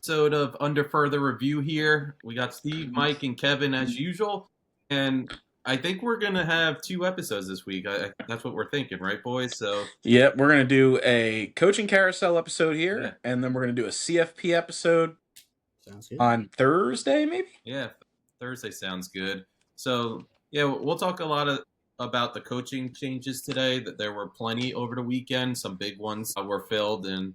Episode of Under Further Review here. We got Steve, Mike, and Kevin as usual. And I think we're going to have 2 episodes this week. That's what we're thinking, right, boys? So, Yep, we're going to do a coaching carousel episode yeah, here, and then we're going to do a CFP episode Sounds good. on Thursday, maybe? yeah, Thursday sounds good. So, yeah, we'll talk a lot about the coaching changes today. That there were plenty over the weekend. Some big ones were filled, and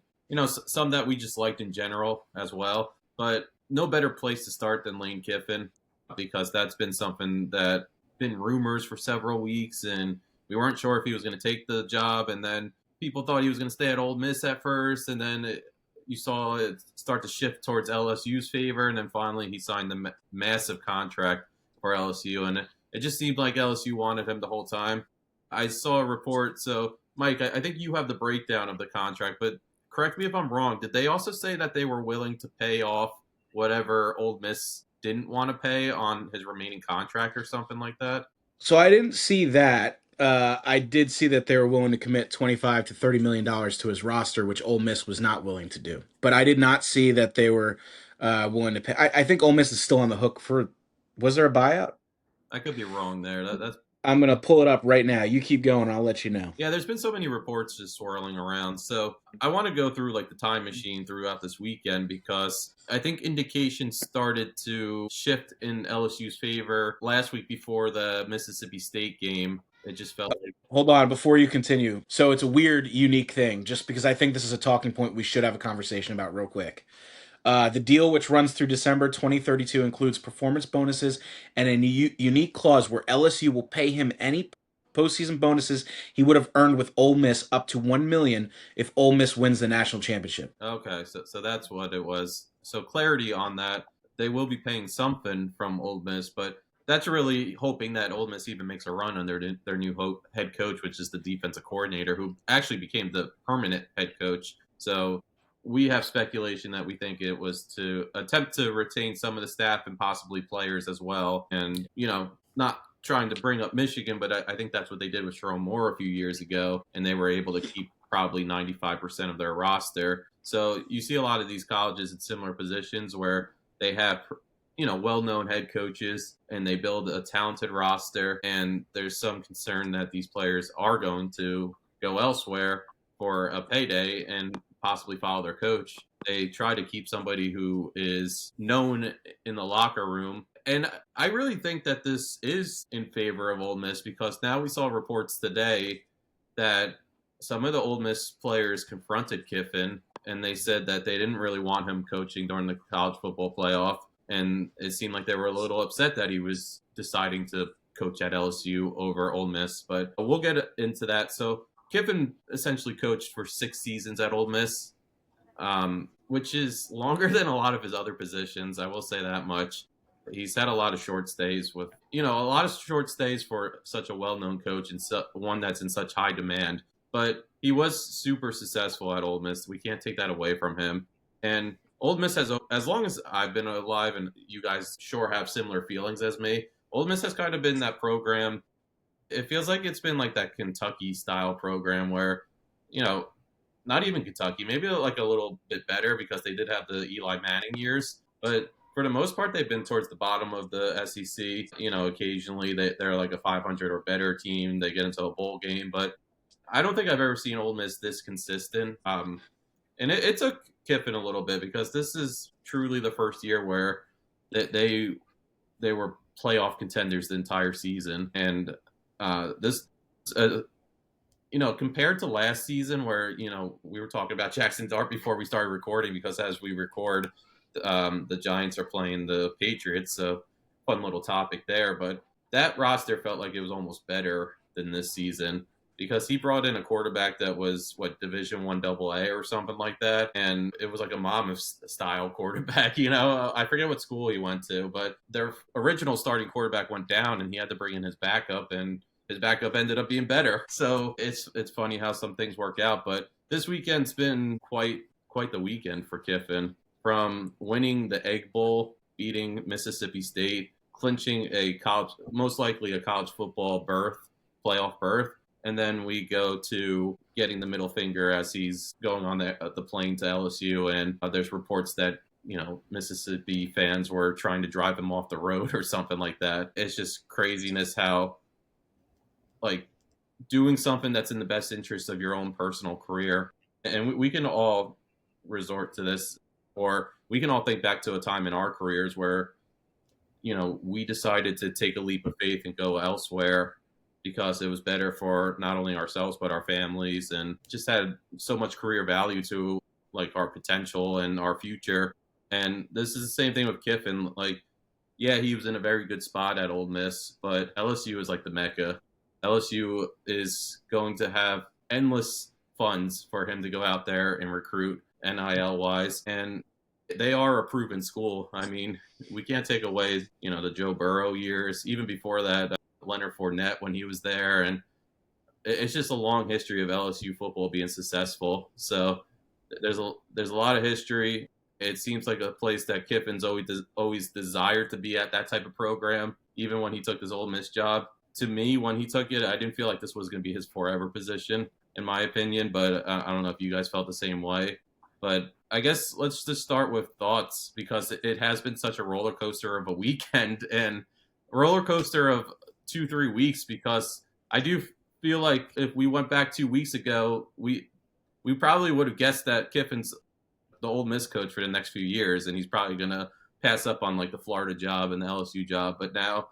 some that we just liked in general as well. But no better place to start than Lane Kiffin, because that's been something that been rumors for several weeks, and we weren't sure if he was going to take the job. And then people thought he was going to stay at Ole Miss at first, and then you saw it start to shift towards LSU's favor, and then finally he signed the massive contract for LSU, and it just seemed like LSU wanted him the whole time. I saw a report, so Mike, I think you have the breakdown of the contract, but correct me if I'm wrong. Did they also say that they were willing to pay off whatever Ole Miss didn't want to pay on his remaining contract or something like that? So I didn't see that. I did see that they were willing to commit $25 to $30 million to his roster, which Ole Miss was not willing to do. But I did not see that they were willing to pay. I think Ole Miss is still on the hook for. Was there a buyout? I could be wrong there. That's I'm going to pull it up right now. You keep going. I'll let you know. Yeah, there's been so many reports just swirling around. So I want to go through like the time machine throughout this weekend, because I think indications started to shift in LSU's favor last week before the Mississippi State game. It just felt like. Hold on, before you continue. So it's a weird, unique thing, just because I think this is a talking point we should have a conversation about real quick. The deal, which runs through December 2032, includes performance bonuses and a unique clause where LSU will pay him any postseason bonuses he would have earned with Ole Miss, up to $1 million if Ole Miss wins the national championship. Okay, so that's what it was. So clarity on that. They will be paying something from Ole Miss, but that's really hoping that Ole Miss even makes a run under their new head coach, which is the defensive coordinator, who actually became the permanent head coach. So we have speculation that we think it was to attempt to retain some of the staff and possibly players as well. And, not trying to bring up Michigan, but I think that's what they did with Sharon Moore a few years ago, and they were able to keep probably 95% of their roster. So you see a lot of these colleges in similar positions where they have well-known head coaches and they build a talented roster, and there's some concern that these players are going to go elsewhere for a payday and possibly follow their coach. They try to keep somebody who is known in the locker room. And I really think that this is in favor of Ole Miss, because now we saw reports today that some of the Ole Miss players confronted Kiffin, and they said that they didn't really want him coaching during the college football playoff. And it seemed like they were a little upset that he was deciding to coach at LSU over Ole Miss. But we'll get into that. So Kiffin essentially coached for 6 seasons at Ole Miss, which is longer than a lot of his other positions. I will say that much. He's had a lot of short stays for such a well-known coach and one that's in such high demand. But he was super successful at Ole Miss. We can't take that away from him. And Ole Miss has, as long as I've been alive, and you guys sure have similar feelings as me, Ole Miss has kind of been that program. It feels like it's been like that Kentucky-style program where, not even Kentucky, maybe like a little bit better because they did have the Eli Manning years. But for the most part, they've been towards the bottom of the SEC. Occasionally they're like a 500 or better team. They get into a bowl game. But I don't think I've ever seen Ole Miss this consistent. And it took Kiffin a little bit, because this is truly the first year where they were playoff contenders the entire season. And this, compared to last season where, we were talking about Jackson Dart before we started recording, because as we record, the Giants are playing the Patriots. So fun little topic there. But that roster felt like it was almost better than this season, because he brought in a quarterback that was Division I AA or something like that. And it was like a Monmouth-style quarterback, I forget what school he went to, but their original starting quarterback went down, and he had to bring in his backup, and his backup ended up being better. So it's funny how some things work out. But this weekend's been quite the weekend for Kiffin. From winning the Egg Bowl, beating Mississippi State, clinching most likely a college football playoff berth, and then we go to getting the middle finger as he's going on the plane to LSU. And there's reports that Mississippi fans were trying to drive him off the road or something like that. It's just craziness how, like, doing something that's in the best interest of your own personal career. And we can all resort to this, or we can all think back to a time in our careers where, we decided to take a leap of faith and go elsewhere because it was better for not only ourselves but our families, and just had so much career value to, like, our potential and our future. And this is the same thing with Kiffin. Like, yeah, he was in a very good spot at Ole Miss, but LSU is like the mecca. LSU is going to have endless funds for him to go out there and recruit NIL wise, and they are a proven school. I mean, we can't take away, the Joe Burrow years, even before that, Leonard Fournette when he was there, and it's just a long history of LSU football being successful. So there's a lot of history. It seems like a place that Kiffin's always desired to be at, that type of program, even when he took his Ole Miss job. To me, when he took it, I didn't feel like this was going to be his forever position, in my opinion. But I don't know if you guys felt the same way. But I guess let's just start with thoughts, because it has been such a roller coaster of a weekend and roller coaster of 2-3 weeks. Because I do feel like if we went back 2 weeks ago, we probably would have guessed that Kiffin's the Ole Miss coach for the next few years, and he's probably going to pass up on, like, the Florida job and the LSU job. But now,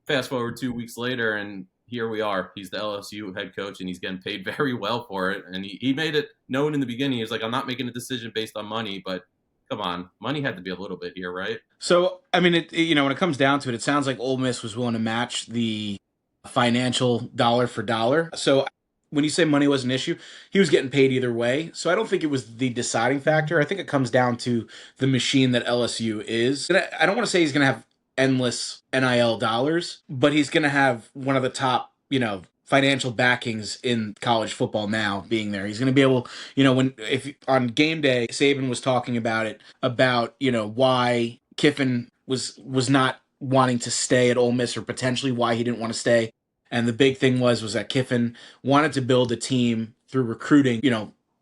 fast forward 2 weeks later, and here we are. He's the LSU head coach, and he's getting paid very well for it. And he made it known in the beginning. He was like, I'm not making a decision based on money, but come on, money had to be a little bit here, right? So, I mean, when it comes down to it, it sounds like Ole Miss was willing to match the financial dollar for dollar. So, when you say money was an issue, he was getting paid either way. So, I don't think it was the deciding factor. I think it comes down to the machine that LSU is. And I don't want to say he's going to have endless NIL dollars, but he's going to have one of the top, financial backings in college football now, being there. He's going to be able, if on game day, Saban was talking about it, about, why Kiffin was not wanting to stay at Ole Miss, or potentially why he didn't want to stay. And the big thing was that Kiffin wanted to build a team through recruiting,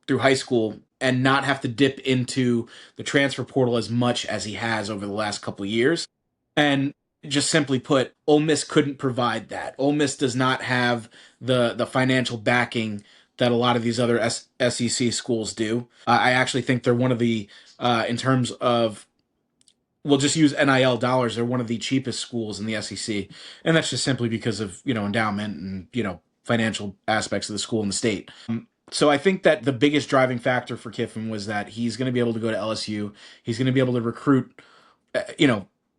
through high school, and not have to dip into the transfer portal as much as he has over the last couple of years. And just simply put, Ole Miss couldn't provide that. Ole Miss does not have the financial backing that a lot of these other SEC schools do. I actually think they're one of the, in terms of, we'll just use NIL dollars, they're one of the cheapest schools in the SEC. And that's just simply because of, endowment and, financial aspects of the school and the state. So I think that the biggest driving factor for Kiffin was that he's going to be able to go to LSU. He's going to be able to recruit,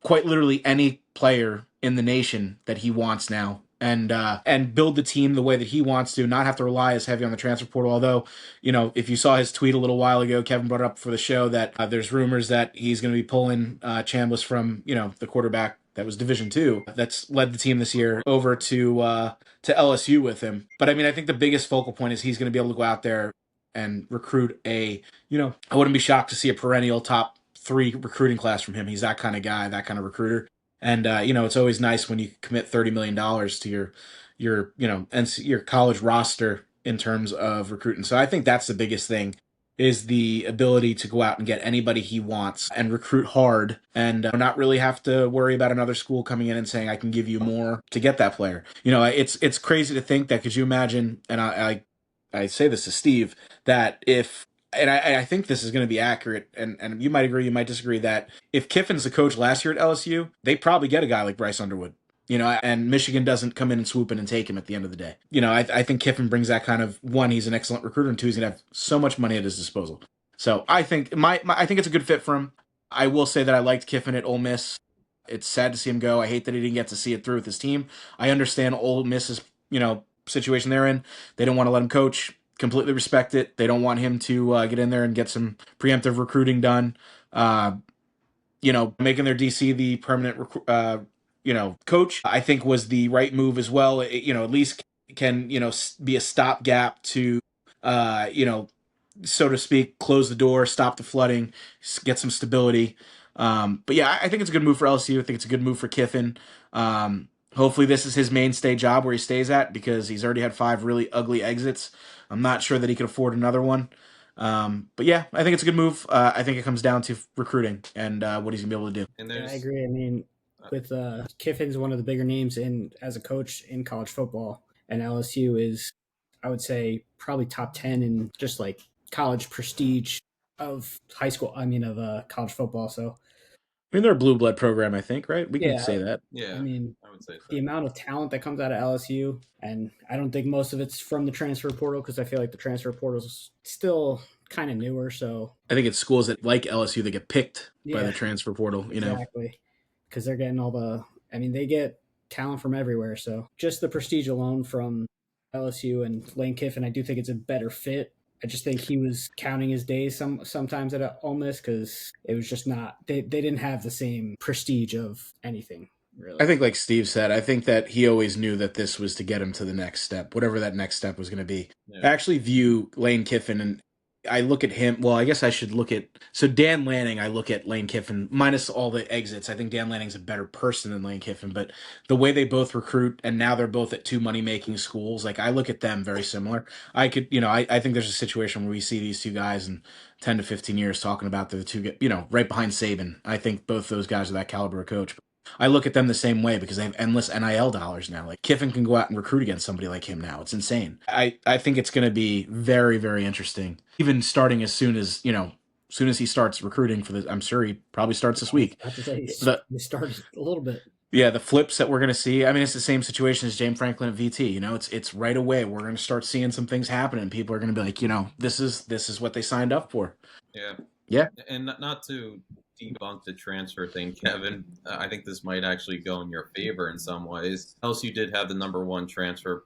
quite literally any player in the nation that he wants now, and build the team the way that he wants to, not have to rely as heavy on the transfer portal. Although, if you saw his tweet a little while ago, Kevin brought it up for the show that there's rumors that he's going to be pulling Chambliss from, the quarterback that was Division II that's led the team this year over to LSU with him. But I mean, I think the biggest focal point is he's going to be able to go out there and recruit I wouldn't be shocked to see a perennial top 3 recruiting class from him. He's that kind of guy, that kind of recruiter. And it's always nice when you commit $30 million to your college roster in terms of recruiting. So I think that's the biggest thing, is the ability to go out and get anybody he wants and recruit hard, and not really have to worry about another school coming in and saying, I can give you more to get that player. It's crazy to think that. Could you imagine, and I say this to Steve, that if, and I think this is going to be accurate, and you might agree, you might disagree, that if Kiffin's the coach last year at LSU, they probably get a guy like Bryce Underwood. And Michigan doesn't come in and swoop in and take him at the end of the day. I think Kiffin brings that kind of, one, he's an excellent recruiter, and two, he's going to have so much money at his disposal. So I think I think it's a good fit for him. I will say that I liked Kiffin at Ole Miss. It's sad to see him go. I hate that he didn't get to see it through with his team. I understand Ole Miss's, situation they're in. They don't want to let him coach. Completely respect it. They don't want him to get in there and get some preemptive recruiting done. Making their DC the permanent coach, I think was the right move as well. At least can, be a stopgap to, so to speak, close the door, stop the flooding, get some stability. But yeah, I think it's a good move for LSU. I think it's a good move for Kiffin. Hopefully this is his mainstay job where he stays at, because he's already had 5 really ugly exits. I'm not sure that he could afford another one. But yeah, I think it's a good move. I think it comes down to recruiting and what he's gonna be able to do. And Yeah, I there's agree. I mean, with Kiffin's one of the bigger names in as a coach in college football, and LSU is, I would say, probably top 10 in just like college prestige of high school. I mean, of college football. So I mean, they're a blue blood program, I think, right? We can yeah, say that. I yeah, mean, I would say the so. amount of talent that comes out of LSU, and I don't think most of it's from the transfer portal because I feel like the transfer portal is still kind of newer. So I think it's schools that like LSU that get picked by yeah, the transfer portal. You know, exactly. Because they're getting all the, I mean, they get talent from everywhere. So just the prestige alone from LSU and Lane Kiffin, I do think it's a better fit. I just think he was counting his days sometimes at Ole Miss because it was just not, they didn't have the same prestige of anything, really. I think, like Steve said, I think that he always knew that this was to get him to the next step, whatever that next step was going to be. Yeah. I actually view Lane Kiffin, and I look at him. Well, I guess I should look at Dan Lanning. I look at Lane Kiffin minus all the exits. I think Dan Lanning's a better person than Lane Kiffin, but the way they both recruit, and now they're both at two money making schools. Like I look at them very similar. I could, I think there's a situation where we see these two guys in 10 to 15 years talking about the two, right behind Saban. I think both those guys are that caliber of coach. I look at them the same way because they have endless NIL dollars now. Like Kiffin can go out and recruit against somebody like him now. It's insane. I think it's going to be very, very interesting. Even starting as soon as he starts recruiting for this. I'm sure he probably starts this week. I have to say, they started a little bit. Yeah, the flips that we're going to see. I mean, it's the same situation as James Franklin at VT. It's right away. We're going to start seeing some things happening. People are going to be like, this is what they signed up for. Yeah. Yeah. And not to debunk the transfer thing, Kevin, I think this might actually go in your favor in some ways. LSU did have the number one transfer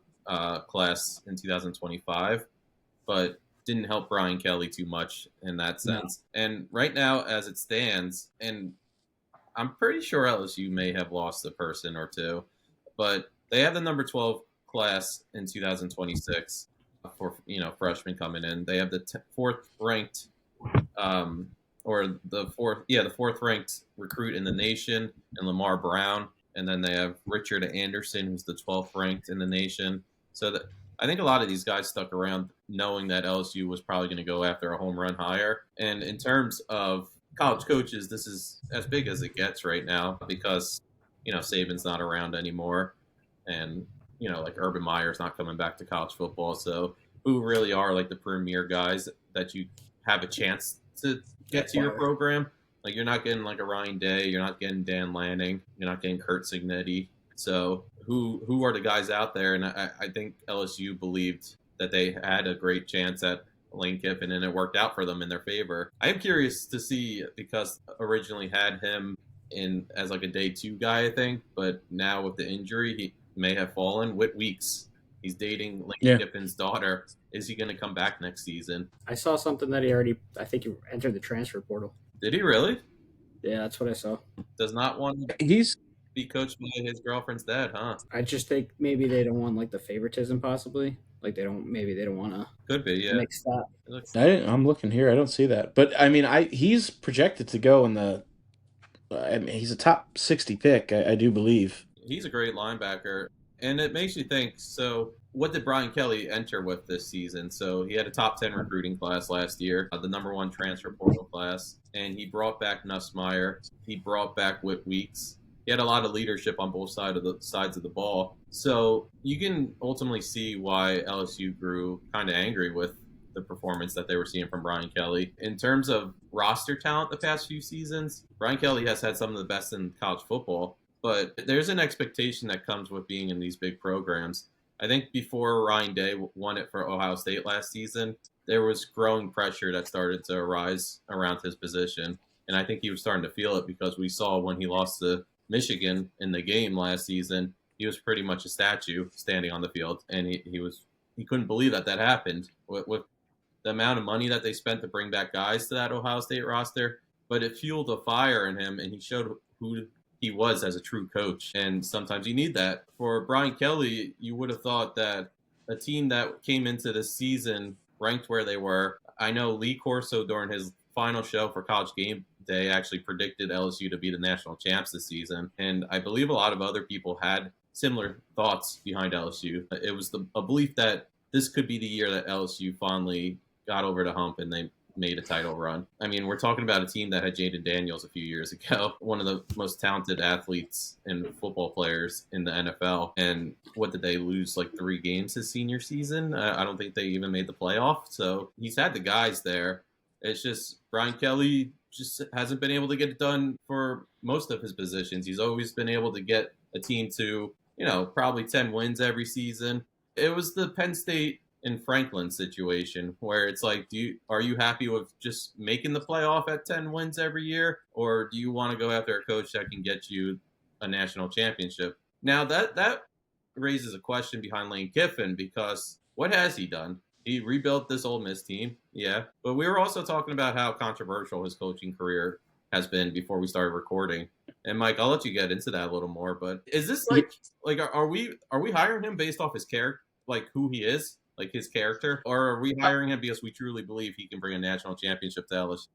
class in 2025, but didn't help Brian Kelly too much in that sense. No. And right now, as it stands, and I'm pretty sure LSU may have lost a person or two, but they have the number 12 class in 2026 for freshmen coming in. They have the fourth ranked the fourth ranked recruit in the nation, and Lamar Brown, and then they have Richard Anderson, who's the 12th ranked in the nation. So that I think a lot of these guys stuck around knowing that LSU was probably going to go after a home run hire. And in terms of college coaches, this is as big as it gets right now because Saban's not around anymore, and like Urban Meyer's not coming back to college football. So who really are like the premier guys that you have a chance to get to your program? Like you're not getting like a Ryan Day, you're not getting Dan Lanning, you're not getting Kurt Signetti. So who are the guys out there? And I think LSU believed that they had a great chance at Lane Kiffin, and it worked out for them in their favor. I am curious to see, because originally had him in as like a day two guy, I think, but now with the injury, he may have fallen. Whit Weeks, he's dating Lane Kiffin's daughter. Is he going to come back next season? I saw something that I think he entered the transfer portal. Did he really? Yeah, that's what I saw. Does not want he's be coached by his girlfriend's dad, huh? I just think maybe they don't want like the favoritism, possibly. Like they don't want to. Could be, yeah. Mix that. I'm looking here. I don't see that, but I mean, he's projected to go in the. I mean, he's a top 60 pick, I do believe. He's a great linebacker, and it makes you think. So, what did Brian Kelly enter with this season? So he had a top 10 recruiting class last year, the number one transfer portal class, and he brought back Nussmeier. He brought back Whit Weeks. He had a lot of leadership on both sides of the ball. So you can ultimately see why LSU grew kind of angry with the performance that they were seeing from Brian Kelly. In terms of roster talent the past few seasons, Brian Kelly has had some of the best in college football, but there's an expectation that comes with being in these big programs. I think before Ryan Day won it for Ohio State last season, there was growing pressure that started to arise around his position. And I think he was starting to feel it because we saw when he lost to Michigan in the game last season, he was pretty much a statue standing on the field. And he couldn't believe that happened with the amount of money that they spent to bring back guys to that Ohio State roster. But it fueled a fire in him, and he showed who he was as a true coach. And sometimes you need that. For Brian Kelly, you would have thought that a team that came into the season ranked where they were. I know Lee Corso during his final show for College Game Day actually predicted LSU to be the national champs this season. And I believe a lot of other people had similar thoughts behind LSU. It was a belief that this could be the year that LSU finally got over the hump and they made a title run. I mean, we're talking about a team that had Jaden Daniels a few years ago, one of the most talented athletes and football players in the NFL. And what did they lose, like 3 games his senior season? I don't think they even made the playoff. So he's had the guys there. It's just Brian Kelly just hasn't been able to get it done for most of his positions. He's always been able to get a team to, probably 10 wins every season. It was the Penn State and Franklin situation where it's like, are you happy with just making the playoff at 10 wins every year, or do you want to go after a coach that can get you a national championship? Now that raises a question behind Lane Kiffin, because what has he done? He rebuilt this Ole Miss team, yeah, but we were also talking about how controversial his coaching career has been before we started recording. And Mike, I'll let you get into that a little more, but is this like are we hiring him based off his character, like who he is, like his character, or are we hiring him because we truly believe he can bring a national championship to LSU?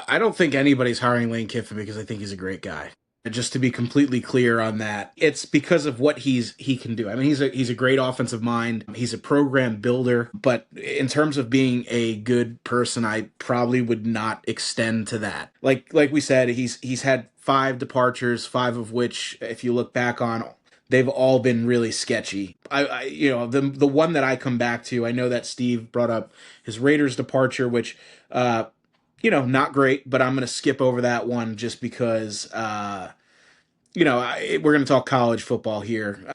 I don't think anybody's hiring Lane Kiffin because I think he's a great guy. Just to be completely clear on that, it's because of what he can do. I mean, he's a great offensive mind. He's a program builder, but in terms of being a good person, I probably would not extend to that. Like we said, he's had 5 departures, 5 of which, if you look back on, they've all been really sketchy. The one that I come back to, I know that Steve brought up his Raiders departure, which, not great, but I'm going to skip over that one just because, we're going to talk college football here.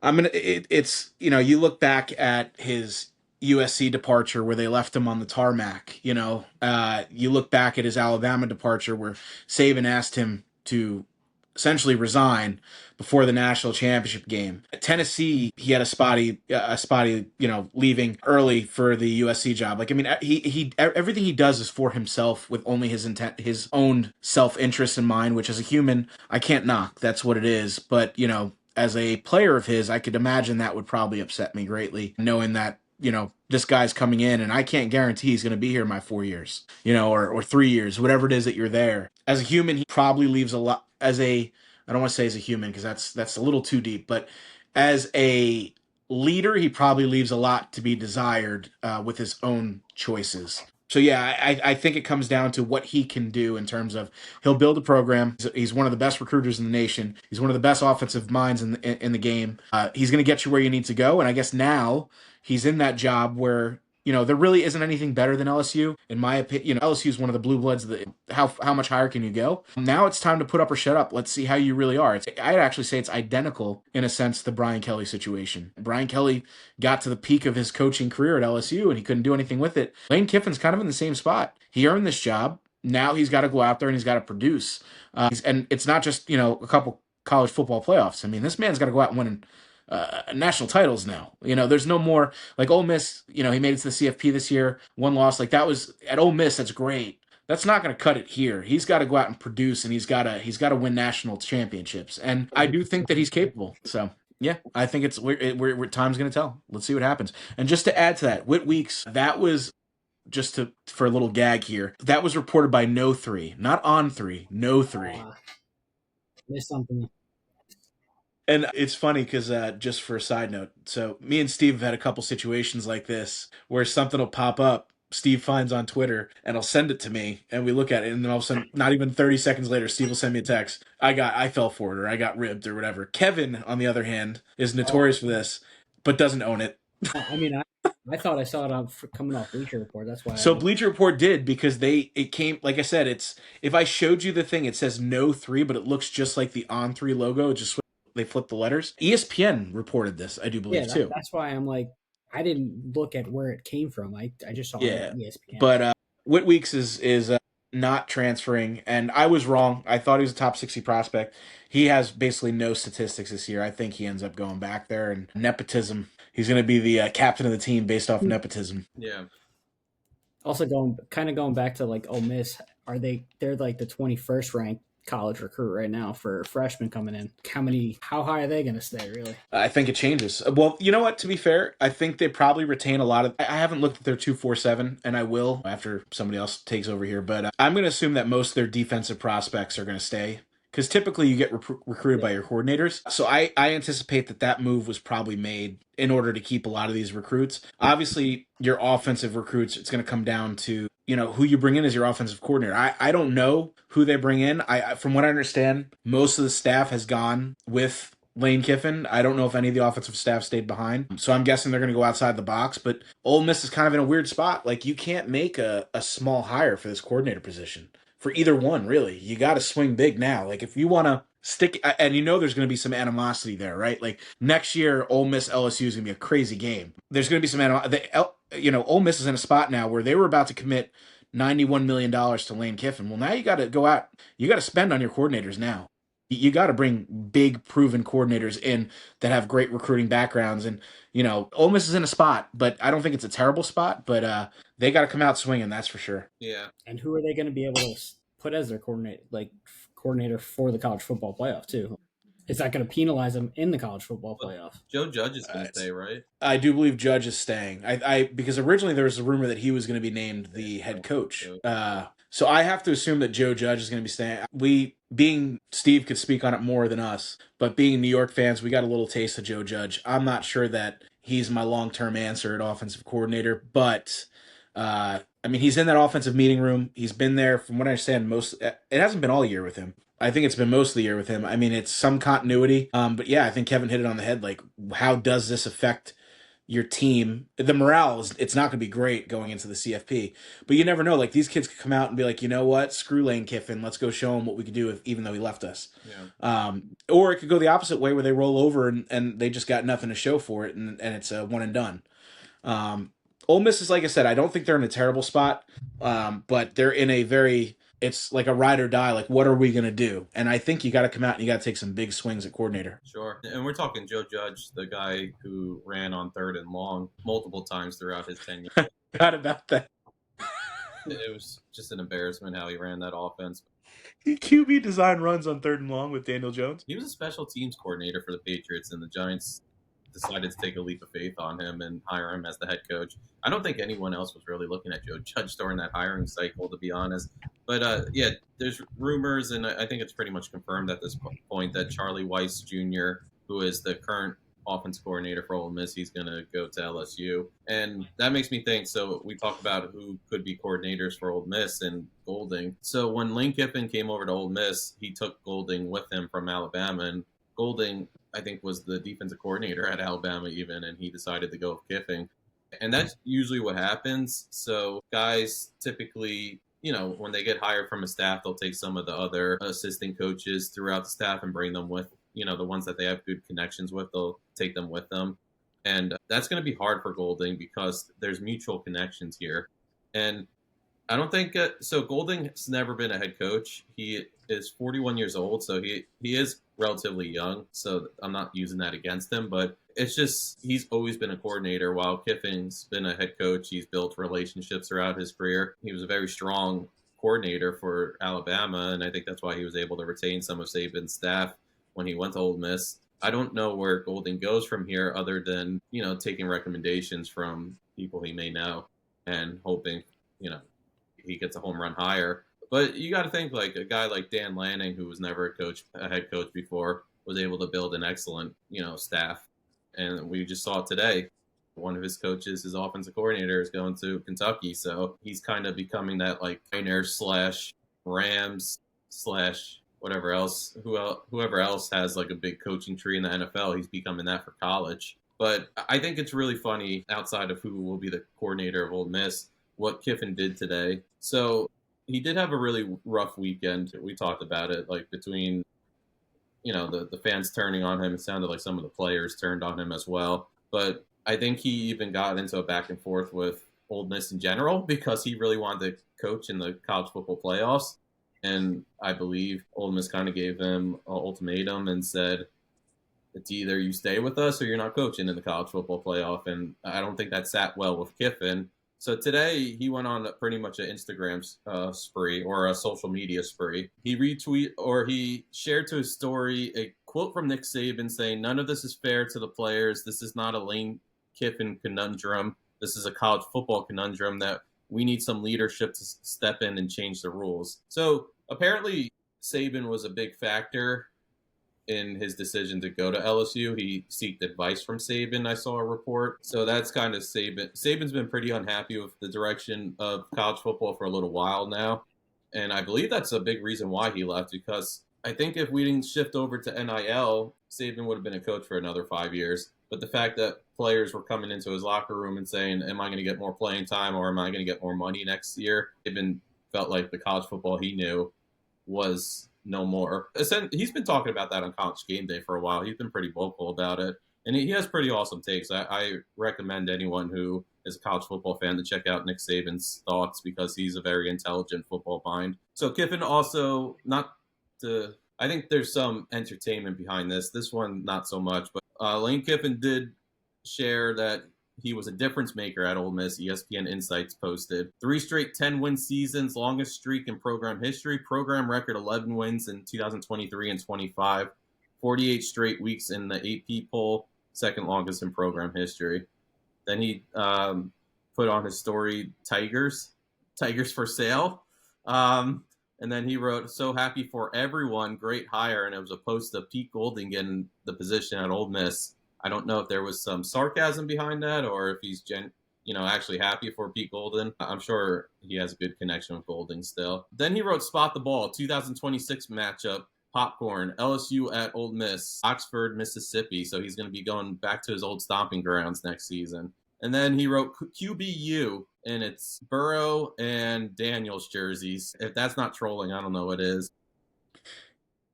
You look back at his USC departure where they left him on the tarmac, you look back at his Alabama departure where Saban asked him to essentially resign before the national championship game. At Tennessee, he had a spotty, leaving early for the USC job. Like, I mean, he everything he does is for himself with only his own self-interest in mind, which as a human, I can't knock. That's what it is. But, as a player of his, I could imagine that would probably upset me greatly, knowing that, this guy's coming in and I can't guarantee he's going to be here my 4 years, or 3 years, whatever it is that you're there. As a human, he probably leaves a lot. I don't want to say as a human because that's a little too deep, but as a leader, he probably leaves a lot to be desired with his own choices. So yeah, I think it comes down to what he can do in terms of he'll build a program. He's one of the best recruiters in the nation. He's one of the best offensive minds in the game. He's going to get you where you need to go. And I guess now he's in that job where, there really isn't anything better than LSU. In my opinion, LSU is one of the blue bloods. How much higher can you go? Now it's time to put up or shut up. Let's see how you really are. I'd actually say it's identical in a sense to the Brian Kelly situation. Brian Kelly got to the peak of his coaching career at LSU and he couldn't do anything with it. Lane Kiffin's kind of in the same spot. He earned this job. Now he's got to go out there and he's got to produce. And it's not just, a couple college football playoffs. I mean, this man's got to go out and win national titles now. There's no more like Ole Miss, he made it to the CFP this year, 1 loss. Like that was at Ole Miss, that's great. That's not going to cut it here. He's got to go out and produce and he's got to win national championships. And I do think that he's capable. So yeah, I think we're time's going to tell. Let's see what happens. And just to add to that, Whit Weeks, that was for a little gag here. That was reported by No 3, not On 3, No 3. There's something. And it's funny because just for a side note, so me and Steve have had a couple situations like this where something will pop up, Steve finds on Twitter, and he'll send it to me, and we look at it, and then all of a sudden, not even 30 seconds later, Steve will send me a text. I fell for it, or I got ribbed, or whatever. Kevin, on the other hand, is notorious for this, but doesn't own it. I mean, I thought I saw it coming off Bleacher Report. That's why. So Bleacher Report did, because it came, like I said, if I showed you the thing, it says No 3, but it looks just like the On 3 logo. It just they flipped the letters. ESPN reported this, I do believe, too. That's why I'm like, I didn't look at where it came from. I just saw it on ESPN. But Whit Weeks is not transferring, and I was wrong. I thought he was a top 60 prospect. He has basically no statistics this year. I think he ends up going back there, and nepotism. He's going to be the captain of the team based off nepotism. Yeah. Also going back to like Ole Miss, they're like the 21st ranked college recruit right now for freshmen coming in. How high are they going to stay, really? I think it changes. Well, you know what, to be fair, I think they probably retain a lot of, I haven't looked at their 247, and I will after somebody else takes over here, but I'm going to assume that most of their defensive prospects are going to stay because typically you get recruited by your coordinators. So I anticipate that move was probably made in order to keep a lot of these recruits. Obviously, your offensive recruits, it's going to come down to, who you bring in as your offensive coordinator. I don't know who they bring in. From what I understand, most of the staff has gone with Lane Kiffin. I don't know if any of the offensive staff stayed behind. So I'm guessing they're going to go outside the box. But Ole Miss is kind of in a weird spot. Like, you can't make a small hire for this coordinator position. For either one, really. You got to swing big now. Like, if you want to stick, and there's going to be some animosity there, right? Like, next year, Ole Miss LSU is going to be a crazy game. There's going to be some animosity. Ole Miss is in a spot now where they were about to commit $91 million to Lane Kiffin. Well, now you got to go out. You got to spend on your coordinators now. You got to bring big, proven coordinators in that have great recruiting backgrounds. And, Ole Miss is in a spot, but I don't think it's a terrible spot. But they got to come out swinging, that's for sure. Yeah. And who are they going to be able to put as their coordinator for the college football playoff, too? Is that going to penalize them in the college football playoff? Joe Judge is going to stay, right? I do believe Judge is staying. Because originally there was a rumor that he was going to be named the head coach. So I have to assume that Joe Judge is going to be staying. Steve could speak on it more than us, but being New York fans, we got a little taste of Joe Judge. I'm not sure that he's my long-term answer at offensive coordinator, but he's in that offensive meeting room. He's been there, from what I understand, it hasn't been all year with him. I think it's been most of the year with him. It's some continuity. But yeah, I think Kevin hit it on the head. Like, how does this affect your team? The morale it's not going to be great going into the CFP, but you never know. Like, these kids could come out and be like, you know what, screw Lane Kiffin. Let's go show him what we could do even though he left us. Yeah. Or it could go the opposite way where they roll over and they just got nothing to show for it. And it's a one and done. Ole Miss is, like I said, I don't think they're in a terrible spot. But they're in it's like a ride or die. Like, what are we going to do? And I think you got to come out and you got to take some big swings at coordinator. Sure. And we're talking Joe Judge, the guy who ran on 3rd and long multiple times throughout his tenure. Forgot about that. It was just an embarrassment how he ran that offense. QB design runs on 3rd and long with Daniel Jones. He was a special teams coordinator for the Patriots, and the Giants decided to take a leap of faith on him and hire him as the head coach. I don't think anyone else was really looking at Joe Judge during that hiring cycle, to be honest. But yeah, there's rumors, and I think it's pretty much confirmed at this point that Charlie Weiss Jr., who is the current offense coordinator for Ole Miss, he's going to go to LSU. And that makes me think, so we talked about who could be coordinators for Ole Miss and Golding. So when Lane Kiffin came over to Ole Miss, he took Golding with him from Alabama, and Golding, I think, was the defensive coordinator at Alabama even, and he decided to go with Kiffin. And that's usually what happens. So guys typically, when they get hired from a staff, they'll take some of the other assistant coaches throughout the staff and bring them with, the ones that they have good connections with, they'll take them with them. And that's going to be hard for Golding because there's mutual connections here. And I don't think so. Golding's never been a head coach. He is 41 years old, so he is relatively young. So I'm not using that against him, but it's just he's always been a coordinator. While Kiffin's been a head coach, he's built relationships throughout his career. He was a very strong coordinator for Alabama, and I think that's why he was able to retain some of Saban's staff when he went to Ole Miss. I don't know where Golding goes from here, other than taking recommendations from people he may know and hoping he gets a home run hire. But you got to think, like, a guy like Dan Lanning, who was never a head coach before, was able to build an excellent, staff. And we just saw it today. One of his coaches, his offensive coordinator, is going to Kentucky. So he's kind of becoming that, like, Niners / Rams / whatever else. Whoever else has, like, a big coaching tree in the NFL, he's becoming that for college. But I think it's really funny, outside of who will be the coordinator of Ole Miss, what Kiffin did today. So he did have a really rough weekend. We talked about it, like, between, the fans turning on him. It sounded like some of the players turned on him as well. But I think he even got into a back and forth with Ole Miss in general because he really wanted to coach in the college football playoffs. And I believe Ole Miss kind of gave him an ultimatum and said, it's either you stay with us or you're not coaching in the college football playoff. And I don't think that sat well with Kiffin. So today he went on pretty much an Instagram spree, or a social media spree. He shared to his story a quote from Nick Saban saying, "None of this is fair to the players. This is not a Lane Kiffin conundrum. This is a college football conundrum that we need some leadership to step in and change the rules." So apparently Saban was a big factor in his decision to go to LSU. He sought advice from Saban, I saw a report. So that's kind of Saban. Saban's been pretty unhappy with the direction of college football for a little while now. And I believe that's a big reason why he left, because I think if we didn't shift over to NIL, Saban would have been a coach for another 5 years. But the fact that players were coming into his locker room and saying, am I going to get more playing time or am I going to get more money next year? Saban felt like the college football he knew was no more. He's been talking about that on College Game Day for a while. He's been pretty vocal about it. And he has pretty awesome takes. I recommend anyone who is a college football fan to check out Nick Saban's thoughts, because he's a very intelligent football mind. So Kiffin also, I think there's some entertainment behind this. This one, not so much. But Lane Kiffin did share that he was a difference maker at Ole Miss. ESPN Insights posted 3 straight 10-win seasons, longest streak in program history. Program record 11 wins in 2023 and 25. 48 straight weeks in the AP poll, second longest in program history. Then he put on his story, Tigers for sale. And then he wrote, so happy for everyone, great hire. And it was a post of Pete Golding getting the position at Ole Miss. I don't know if there was some sarcasm behind that or if he's actually happy for Pete Golding. I'm sure he has a good connection with Golding still. Then he wrote Spot the Ball, 2026 matchup, popcorn, LSU at Ole Miss, Oxford, Mississippi. So he's going to be going back to his old stomping grounds next season. And then he wrote QBU, and it's Burrow and Daniels jerseys. If that's not trolling, I don't know what is.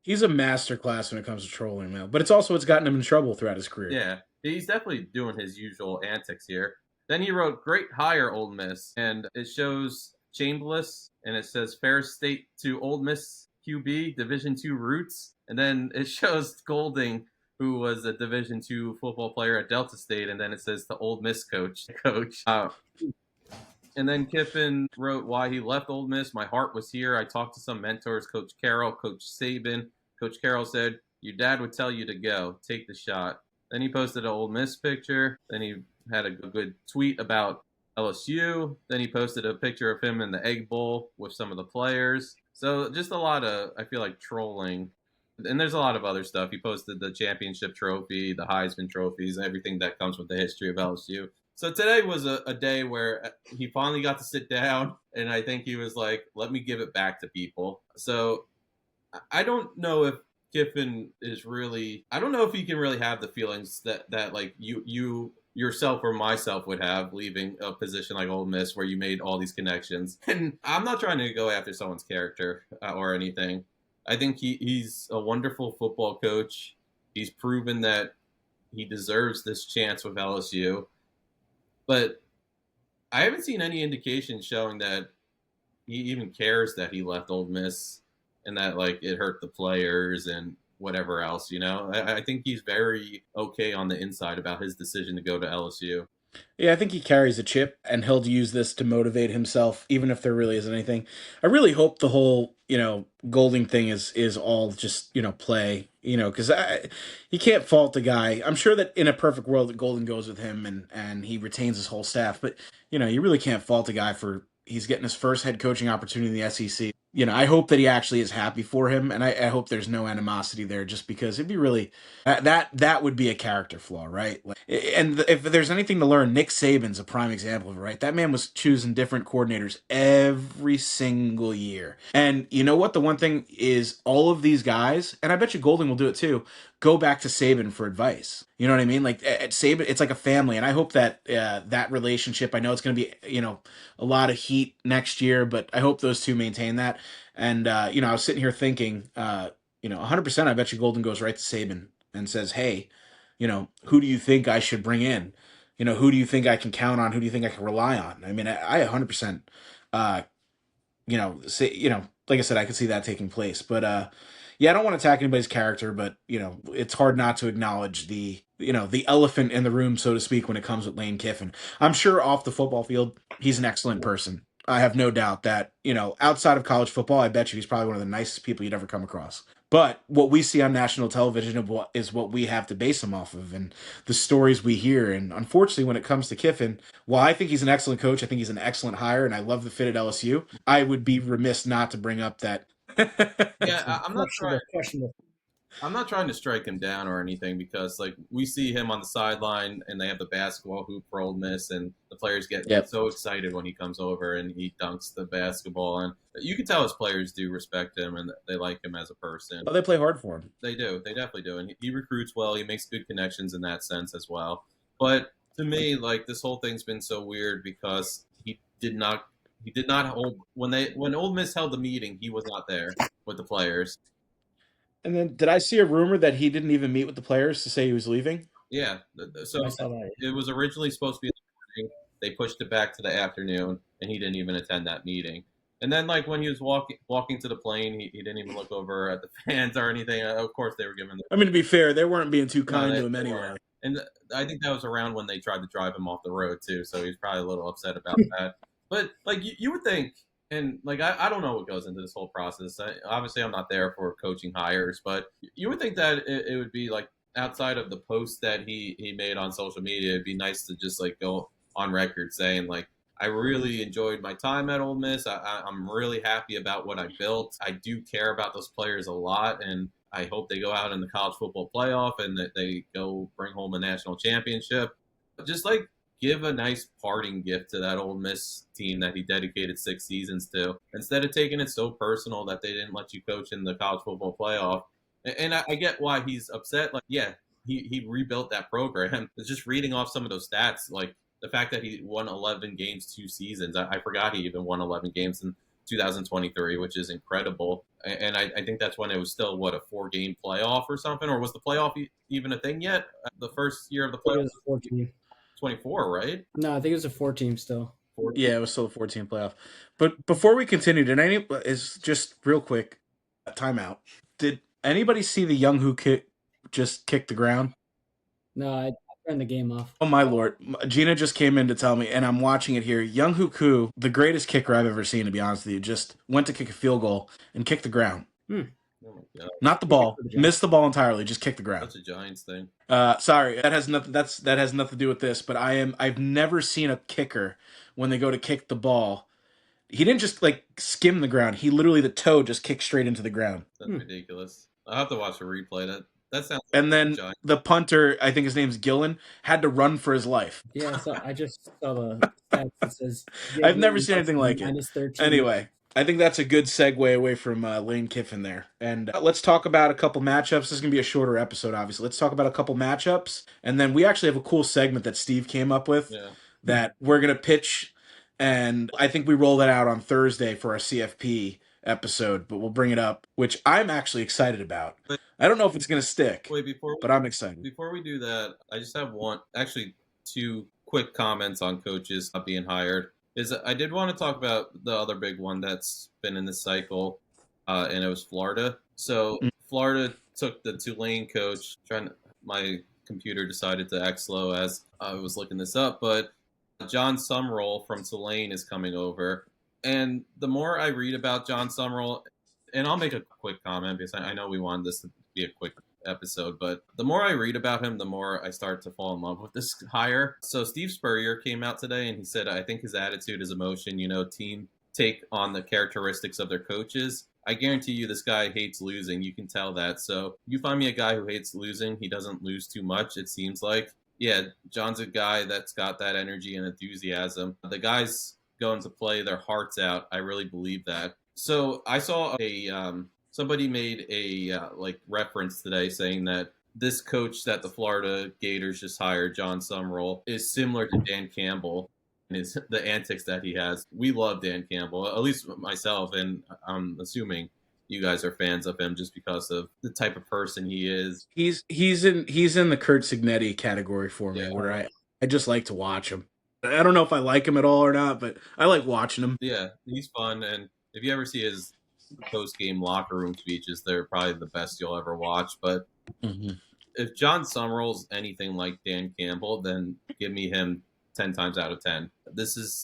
He's a masterclass when it comes to trolling, man. But it's gotten him in trouble throughout his career. Yeah, he's definitely doing his usual antics here. Then he wrote, great hire, Ole Miss. And it shows Chambliss, and it says Ferris State to Ole Miss QB, Division II roots. And then it shows Golding, who was a Division II football player at Delta State. And then it says the Ole Miss coach. And then Kiffin wrote why he left Ole Miss. My heart was here. I talked to some mentors, Coach Carroll, Coach Saban. Coach Carroll said, your dad would tell you to go. Take the shot. Then he posted an Ole Miss picture. Then he had a good tweet about LSU. Then he posted a picture of him in the Egg Bowl with some of the players. So just a lot of, I feel like, trolling. And there's a lot of other stuff. He posted the championship trophy, the Heisman trophies, everything that comes with the history of LSU. So today was a day where he finally got to sit down, and I think he was like, let me give it back to people. So I don't know if Kiffin is really, I don't know if he can really have the feelings that like you yourself or myself would have leaving a position like Ole Miss where you made all these connections. And I'm not trying to go after someone's character or anything. I think he's a wonderful football coach. He's proven that he deserves this chance with LSU. But I haven't seen any indication showing that he even cares that he left Ole Miss and that, like, it hurt the players and whatever else, you know? I think he's very okay on the inside about his decision to go to LSU. Yeah, I think he carries a chip, and he'll use this to motivate himself, even if there really isn't anything. I really hope the whole, Golding thing is all just, play, because you can't fault the guy. I'm sure that in a perfect world that Golding goes with him and he retains his whole staff, but, you really can't fault the guy for he's getting his first head coaching opportunity in the SEC. I hope that he actually is happy for him, and I hope there's no animosity there, just because it'd be really that would be a character flaw, right? And if there's anything to learn, Nick Saban's a prime example of it, right? That man was choosing different coordinators every single year. And you know what? The one thing is, all of these guys, and I bet you Golding will do it too, go back to Saban for advice. You know what I mean? Like at Saban, it's like a family, and I hope that that relationship. I know it's going to be a lot of heat next year, but I hope those two maintain that. And I was sitting here thinking, 100%. I bet you Golding goes right to Saban and says, "Hey, who do you think I should bring in? Who do you think I can count on? Who do you think I can rely on?" I mean, I 100%. Like I said, I could see that taking place, but. Yeah, I don't want to attack anybody's character, but, it's hard not to acknowledge the elephant in the room, so to speak, when it comes with Lane Kiffin. I'm sure off the football field, he's an excellent person. I have no doubt that, outside of college football, I bet you he's probably one of the nicest people you'd ever come across. But what we see on national television is what we have to base him off of, and the stories we hear. And unfortunately, when it comes to Kiffin, while I think he's an excellent coach, I think he's an excellent hire, and I love the fit at LSU, I would be remiss not to bring up that Yeah, I'm not trying. Questionable. I'm not trying to strike him down or anything because, like, we see him on the sideline and they have the basketball hoop for Ole Miss, and the players get Yep. so excited when he comes over and he dunks the basketball. And you can tell his players do respect him and they like him as a person. Oh, they play hard for him. They do. They definitely do. And he recruits well. He makes good connections in that sense as well. But to me, like, this whole thing's been so weird because he did not hold when Ole Miss held the meeting, he was not there with the players. And then did I see a rumor that he didn't even meet with the players to say he was leaving? Yeah. So I saw that. it was originally supposed to be in the morning. They pushed it back to the afternoon, and he didn't even attend that meeting. And then, like, when he was walking to the plane, he didn't even look over at the fans or anything. Of course, they were giving I mean, to be fair, they weren't being too kind to him they anyway. weren't. And I think that was around when they tried to drive him off the road, too. So he's probably a little upset about that. But, like, you would think, and, like, I don't know what goes into this whole process. Obviously, I'm not there for coaching hires, but you would think that it would be, like, outside of the post that he made on social media, it'd be nice to just, like, go on record saying, like, I really enjoyed my time at Ole Miss. I'm really happy about what I built. I do care about those players a lot, and I hope they go out in the college football playoff and that they go bring home a national championship. Just, like, give a nice parting gift to that Ole Miss team that he dedicated 6 seasons to, instead of taking it so personal that they didn't let you coach in the college football playoff. And I get why he's upset. Like, yeah, he rebuilt that program. It's just reading off some of those stats, like the fact that he won 11 games 2 seasons. I forgot he even won 11 games in 2023, which is incredible. And I think that's when it was still, what, a 4-game playoff or something? Or was the playoff even a thing yet? The first year of the playoff? It was 14. 24, right? No, I think it was a 4-team still. 14. Yeah, it was still a 14 playoff. But before we continue, is just real quick, timeout. Did anybody see the Young Who just kick the ground? No, I turned the game off. Oh my lord. Gina just came in to tell me, and I'm watching it here. Young Who, the greatest kicker I've ever seen, to be honest with you, just went to kick a field goal and kicked the ground. Oh my God. Not the ball. Missed the ball entirely, just kicked the ground. That's a Giants thing. Sorry, that has nothing to do with this, but I've never seen a kicker when they go to kick the ball. He didn't just like skim the ground. He literally, the toe just kicked straight into the ground. That's ridiculous. I'll have to watch the replay. That sounds. And then the punter, I think his name's Gillen, had to run for his life. Yeah, so I just saw the stats that says I've never seen anything like it. -13. Anyway, I think that's a good segue away from Lane Kiffin there. And let's talk about a couple matchups. This is going to be a shorter episode, obviously. Let's talk about a couple matchups. And then we actually have a cool segment that Steve came up with that we're going to pitch. And I think we roll that out on Thursday for our CFP episode, but we'll bring it up, which I'm actually excited about. I don't know if it's going to stick, but I'm excited. Before we do that, I just have two quick comments on coaches not being hired. I did want to talk about the other big one that's been in this cycle, and it was Florida. So Florida took the Tulane coach. My computer decided to X slow as I was looking this up, but Jon Sumrall from Tulane is coming over. And the more I read about Jon Sumrall, and I'll make a quick comment because I know we wanted this to be a quick episode, but the more I read about him, the more I start to fall in love with this hire. So Steve Spurrier came out today and he said, I think his attitude is emotion, team take on the characteristics of their coaches. I guarantee you this guy hates losing. You can tell that. So you find me a guy who hates losing. He doesn't lose too much, it seems like. Yeah, John's a guy that's got that energy and enthusiasm. The guys going to play their hearts out. I really believe that. So I saw somebody made a reference today saying that this coach that the Florida Gators just hired, Jon Sumrall, is similar to Dan Campbell and the antics that he has. We love Dan Campbell, at least myself, and I'm assuming you guys are fans of him just because of the type of person he is. He's in the Kurt Signetti category for me, where I just like to watch him. I don't know if I like him at all or not, but I like watching him. Yeah, he's fun, and if you ever see his post-game locker room speeches, they're probably the best you'll ever watch. But if Jon Sumrall's anything like Dan Campbell, then give me him 10 times out of 10.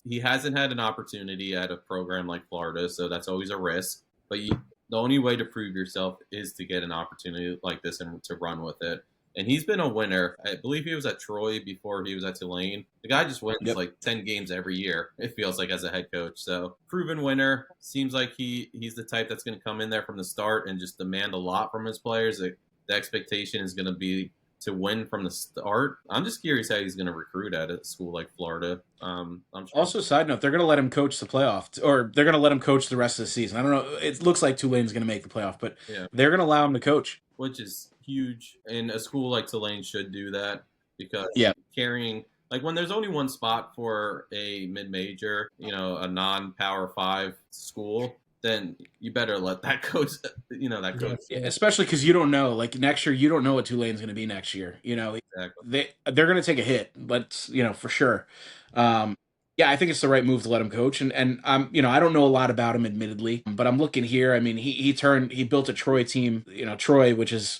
He hasn't had an opportunity at a program like Florida, so that's always a risk. But the only way to prove yourself is to get an opportunity like this and to run with it. and he's been a winner. I believe he was at Troy before he was at Tulane. The guy just wins like 10 games every year, it feels like, as a head coach. So proven winner. Seems like he's the type that's going to come in there from the start and just demand a lot from his players. The expectation is going to be to win from the start. I'm just curious how he's going to recruit at a school like Florida. I'm sure. Also, side note, they're going to let him coach the playoff, or they're going to let him coach the rest of the season. I don't know. It looks like Tulane's going to make the playoff, but they're going to allow him to coach. Which is huge. And a school like Tulane should do that because carrying, like when there's only one spot for a mid-major, a non-Power 5 school, then you better let that coach, that coach. Yeah, especially because you don't know. Like next year, you don't know what Tulane's going to be next year. Exactly. They're going to take a hit. Let's for sure. I think it's the right move to let him coach. And I don't know a lot about him, admittedly, but I'm looking here. I mean, he built a Troy team. Troy, which is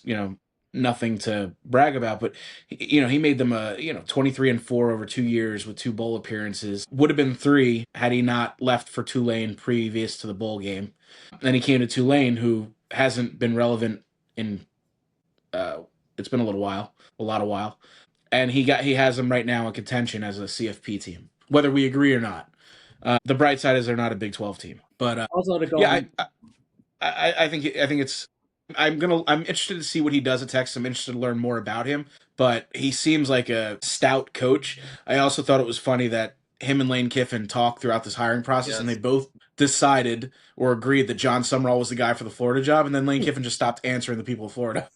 nothing to brag about, but he made them 23-4 over 2 years with 2 bowl appearances. Would have been 3 had he not left for Tulane previous to the bowl game. Then he came to Tulane, who hasn't been relevant in it's been a lot of while, and he has them right now in contention as a CFP team, whether we agree or not. The bright side is they're not a Big 12 team, but also to go I think it's. I'm interested to see what he does at Texas. I'm interested to learn more about him, but he seems like a stout coach. I also thought it was funny that him and Lane Kiffin talked throughout this hiring process, and they both decided or agreed that Jon Sumrall was the guy for the Florida job, and then Lane Kiffin just stopped answering the people of Florida.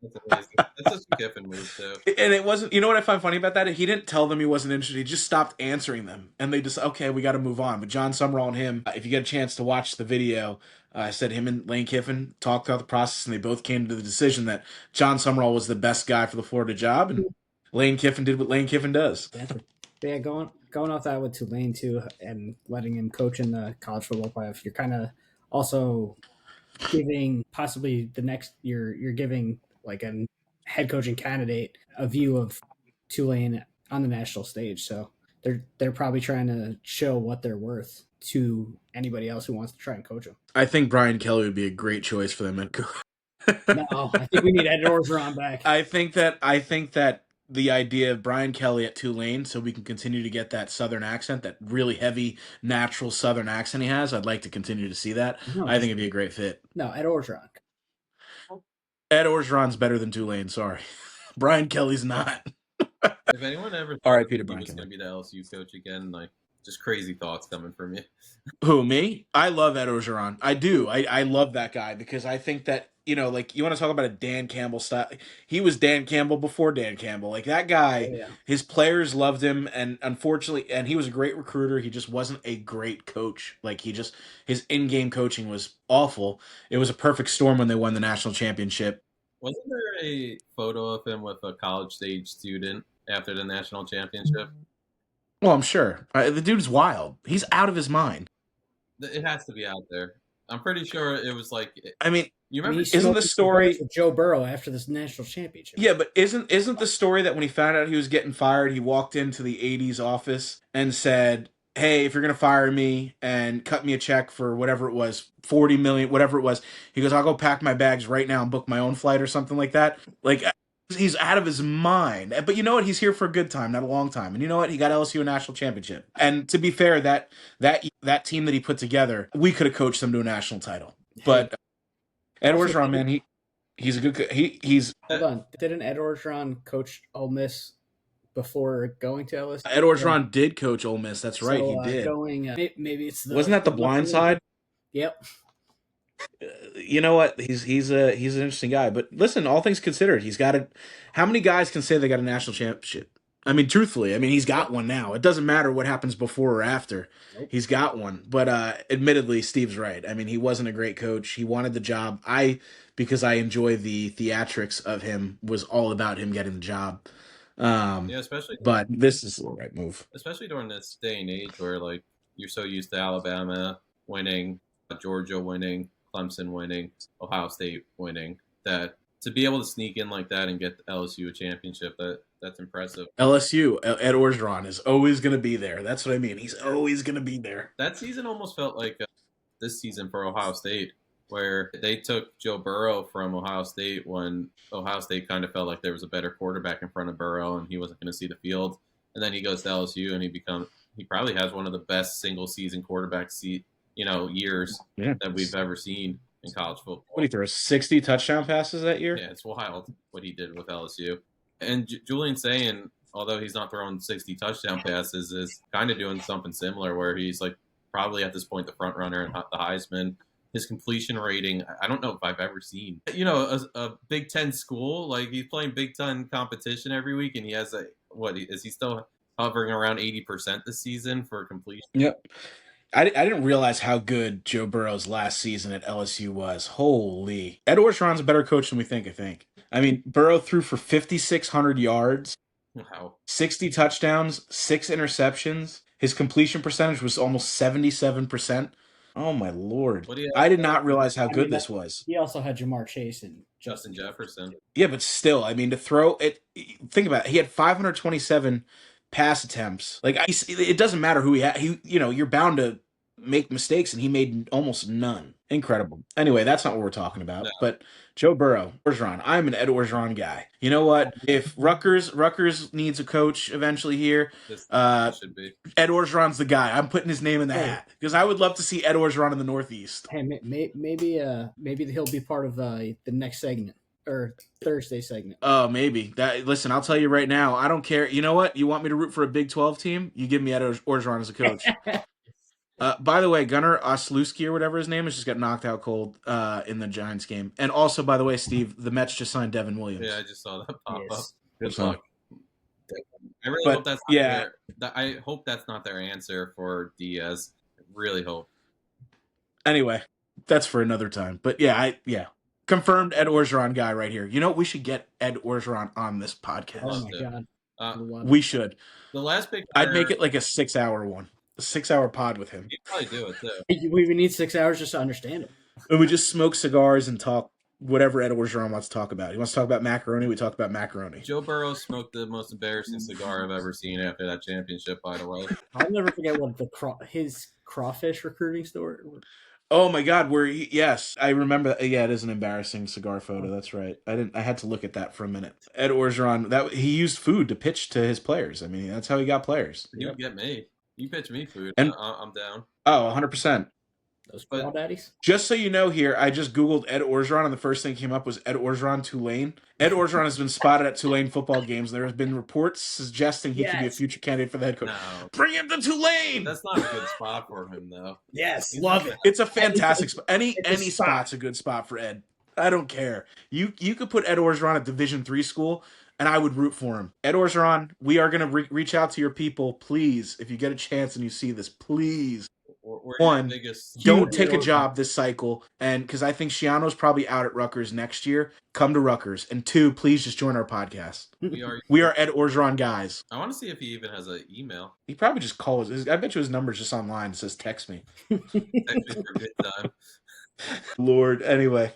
That's amazing. That's just a Kiffin move, too. And it wasn't, what I find funny about that? He didn't tell them he wasn't interested. He just stopped answering them. And they just, okay, we got to move on. But Jon Sumrall and him, if you get a chance to watch the video, I said him and Lane Kiffin talked throughout the process, and they both came to the decision that Jon Sumrall was the best guy for the Florida job, and Lane Kiffin did what Lane Kiffin does. Yeah, going off that with Tulane, too, and letting him coach in the college football playoff, you're kind of also giving possibly the next year, you're giving like a head coaching candidate a view of Tulane on the national stage. So they're probably trying to show what they're worth to anybody else who wants to try and coach them. I think Brian Kelly would be a great choice for them. No, I think we need Ed Orgeron back. I think that the idea of Brian Kelly at Tulane, so we can continue to get that Southern accent, that really heavy, natural Southern accent he has, I'd like to continue to see that. I think it'd be a great fit. No, Ed Orgeron. Ed Orgeron's better than Tulane, sorry. Brian Kelly's not. If anyone ever thought he was going to be the LSU coach again, like, just crazy thoughts coming from you. Who, me? I love Ed Orgeron. I do. I love that guy because I think that, you want to talk about a Dan Campbell style. He was Dan Campbell before Dan Campbell. Like, that guy, his players loved him, and unfortunately, and he was a great recruiter. He just wasn't a great coach. Like, his in-game coaching was awful. It was a perfect storm when they won the national championship. Wasn't there a photo of him with a college-stage student after the national championship? Well, I'm sure. The dude's wild. He's out of his mind. It has to be out there. I'm pretty sure it was like. I mean, you remember? Isn't the story Joe Burrow after this national championship? Yeah, but isn't the story that when he found out he was getting fired, he walked into the '80s office and said, "Hey, if you're gonna fire me and cut me a check for whatever it was, $40 million, whatever it was," he goes, "I'll go pack my bags right now and book my own flight," or something like that. Like, he's out of his mind. But you know what? He's here for a good time, not a long time. And you know what? He got LSU a national championship. And to be fair, that team that he put together, we could have coached them to a national title. But Ed Orgeron, man, he's a good. He's. Hold on. Didn't Ed Orgeron coach Ole Miss before going to LSU? Ed Orgeron did coach Ole Miss. That's right, he did. Maybe it's wasn't that the blind side? Yep. You know what? He's an interesting guy. But listen, all things considered, he's got how many guys can say they got a national championship? I mean, truthfully, he's got one now. It doesn't matter what happens before or after. Nope. He's got one. But admittedly, Steve's right. He wasn't a great coach. He wanted the job. Because I enjoy the theatrics of him, was all about him getting the job. Especially. But this is the right move. Especially during this day and age where, like, you're so used to Alabama winning, Georgia winning, Clemson winning, Ohio State winning, that to be able to sneak in like that and get LSU a championship, that's impressive. LSU, Ed Orgeron is always going to be there. That's what I mean. He's always going to be there. That season almost felt like this season for Ohio State, where they took Joe Burrow from Ohio State when Ohio State kind of felt like there was a better quarterback in front of Burrow and he wasn't going to see the field. And then he goes to LSU and he probably has one of the best single season quarterback years that we've ever seen in college football. What did he throw? 60 touchdown passes that year? Yeah, it's wild what he did with LSU. And Julian Sayin, although he's not throwing 60 touchdown passes, is kind of doing something similar where he's like probably at this point the front runner and the Heisman. His completion rating, I don't know if I've ever seen. A Big Ten school, like he's playing Big Ten competition every week, and he has is he still hovering around 80% this season for completion? Yep. I didn't realize how good Joe Burrow's last season at LSU was. Holy. Ed Orgeron's a better coach than we think, I think. I mean, Burrow threw for 5,600 yards, Wow. 60 touchdowns, 6 interceptions. His completion percentage was almost 77%. Oh, my Lord. I did not realize how good this was. He also had Jamar Chase and Justin Jefferson. Yeah, but still, I mean, to throw it, think about it. He had 527 pass attempts. Like, it doesn't matter who he had. You're bound to make mistakes, and he made almost none. Incredible. Anyway, that's not what we're talking about. No. But Joe Burrow, Orgeron. I'm an Ed Orgeron guy. You know what? If Rutgers needs a coach eventually here, should be. Ed Orgeron's the guy. I'm putting his name in the hat because I would love to see Ed Orgeron in the Northeast. Hey, maybe he'll be part of the next segment. Or Thursday segment. Oh, maybe. Listen, I'll tell you right now. I don't care. You know what? You want me to root for a Big 12 team? You give me Ed Orgeron as a coach. By the way, Gunnar Oslowski or whatever his name is just got knocked out cold in the Giants game. And also, by the way, Steve, the Mets just signed Devin Williams. Yeah, I just saw that pop up. Good luck. I really hope that's not I hope that's not their answer for Diaz. I really hope. Anyway, that's for another time. But yeah. Confirmed Ed Orgeron guy right here. You know, we should get Ed Orgeron on this podcast. Oh, my God. We should. The last big I'd make it like a 6-hour one. A 6-hour pod with him. You'd probably do it, too. We would need 6 hours just to understand it. And we just smoke cigars and talk whatever Ed Orgeron wants to talk about. He wants to talk about macaroni, we talk about macaroni. Joe Burrow smoked the most embarrassing cigar I've ever seen after that championship, by the way. I'll never forget what his crawfish recruiting story. Oh my God! Yes, I remember. Yeah, it is an embarrassing cigar photo. That's right. I had to look at that for a minute. Ed Orgeron, he used food to pitch to his players. I mean, that's how he got players. You would get me. You pitch me food, and I'm down. Oh, 100%. Those ball daddies. Just so you know, here I just Googled Ed Orgeron, and the first thing came up was Ed Orgeron Tulane. Ed Orgeron has been spotted at Tulane football games. There have been reports suggesting he could be a future candidate for the head coach. No. Bring him to Tulane. That's not a good spot for him, though. Yes, love it. It's a fantastic spot. Any spot's a good spot for Ed. I don't care. You could put Ed Orgeron at Division III school, and I would root for him. Ed Orgeron, we are going to reach out to your people, please. If you get a chance and you see this, please. One, don't take a job this cycle, and because I think Shiano's probably out at Rutgers next year. Come to Rutgers. And 2, please just join our podcast. We are Ed Orgeron guys. I want to see if he even has an email. He probably just calls. I bet you his number's just online. It says text me. Text me for a good time. Lord, anyway,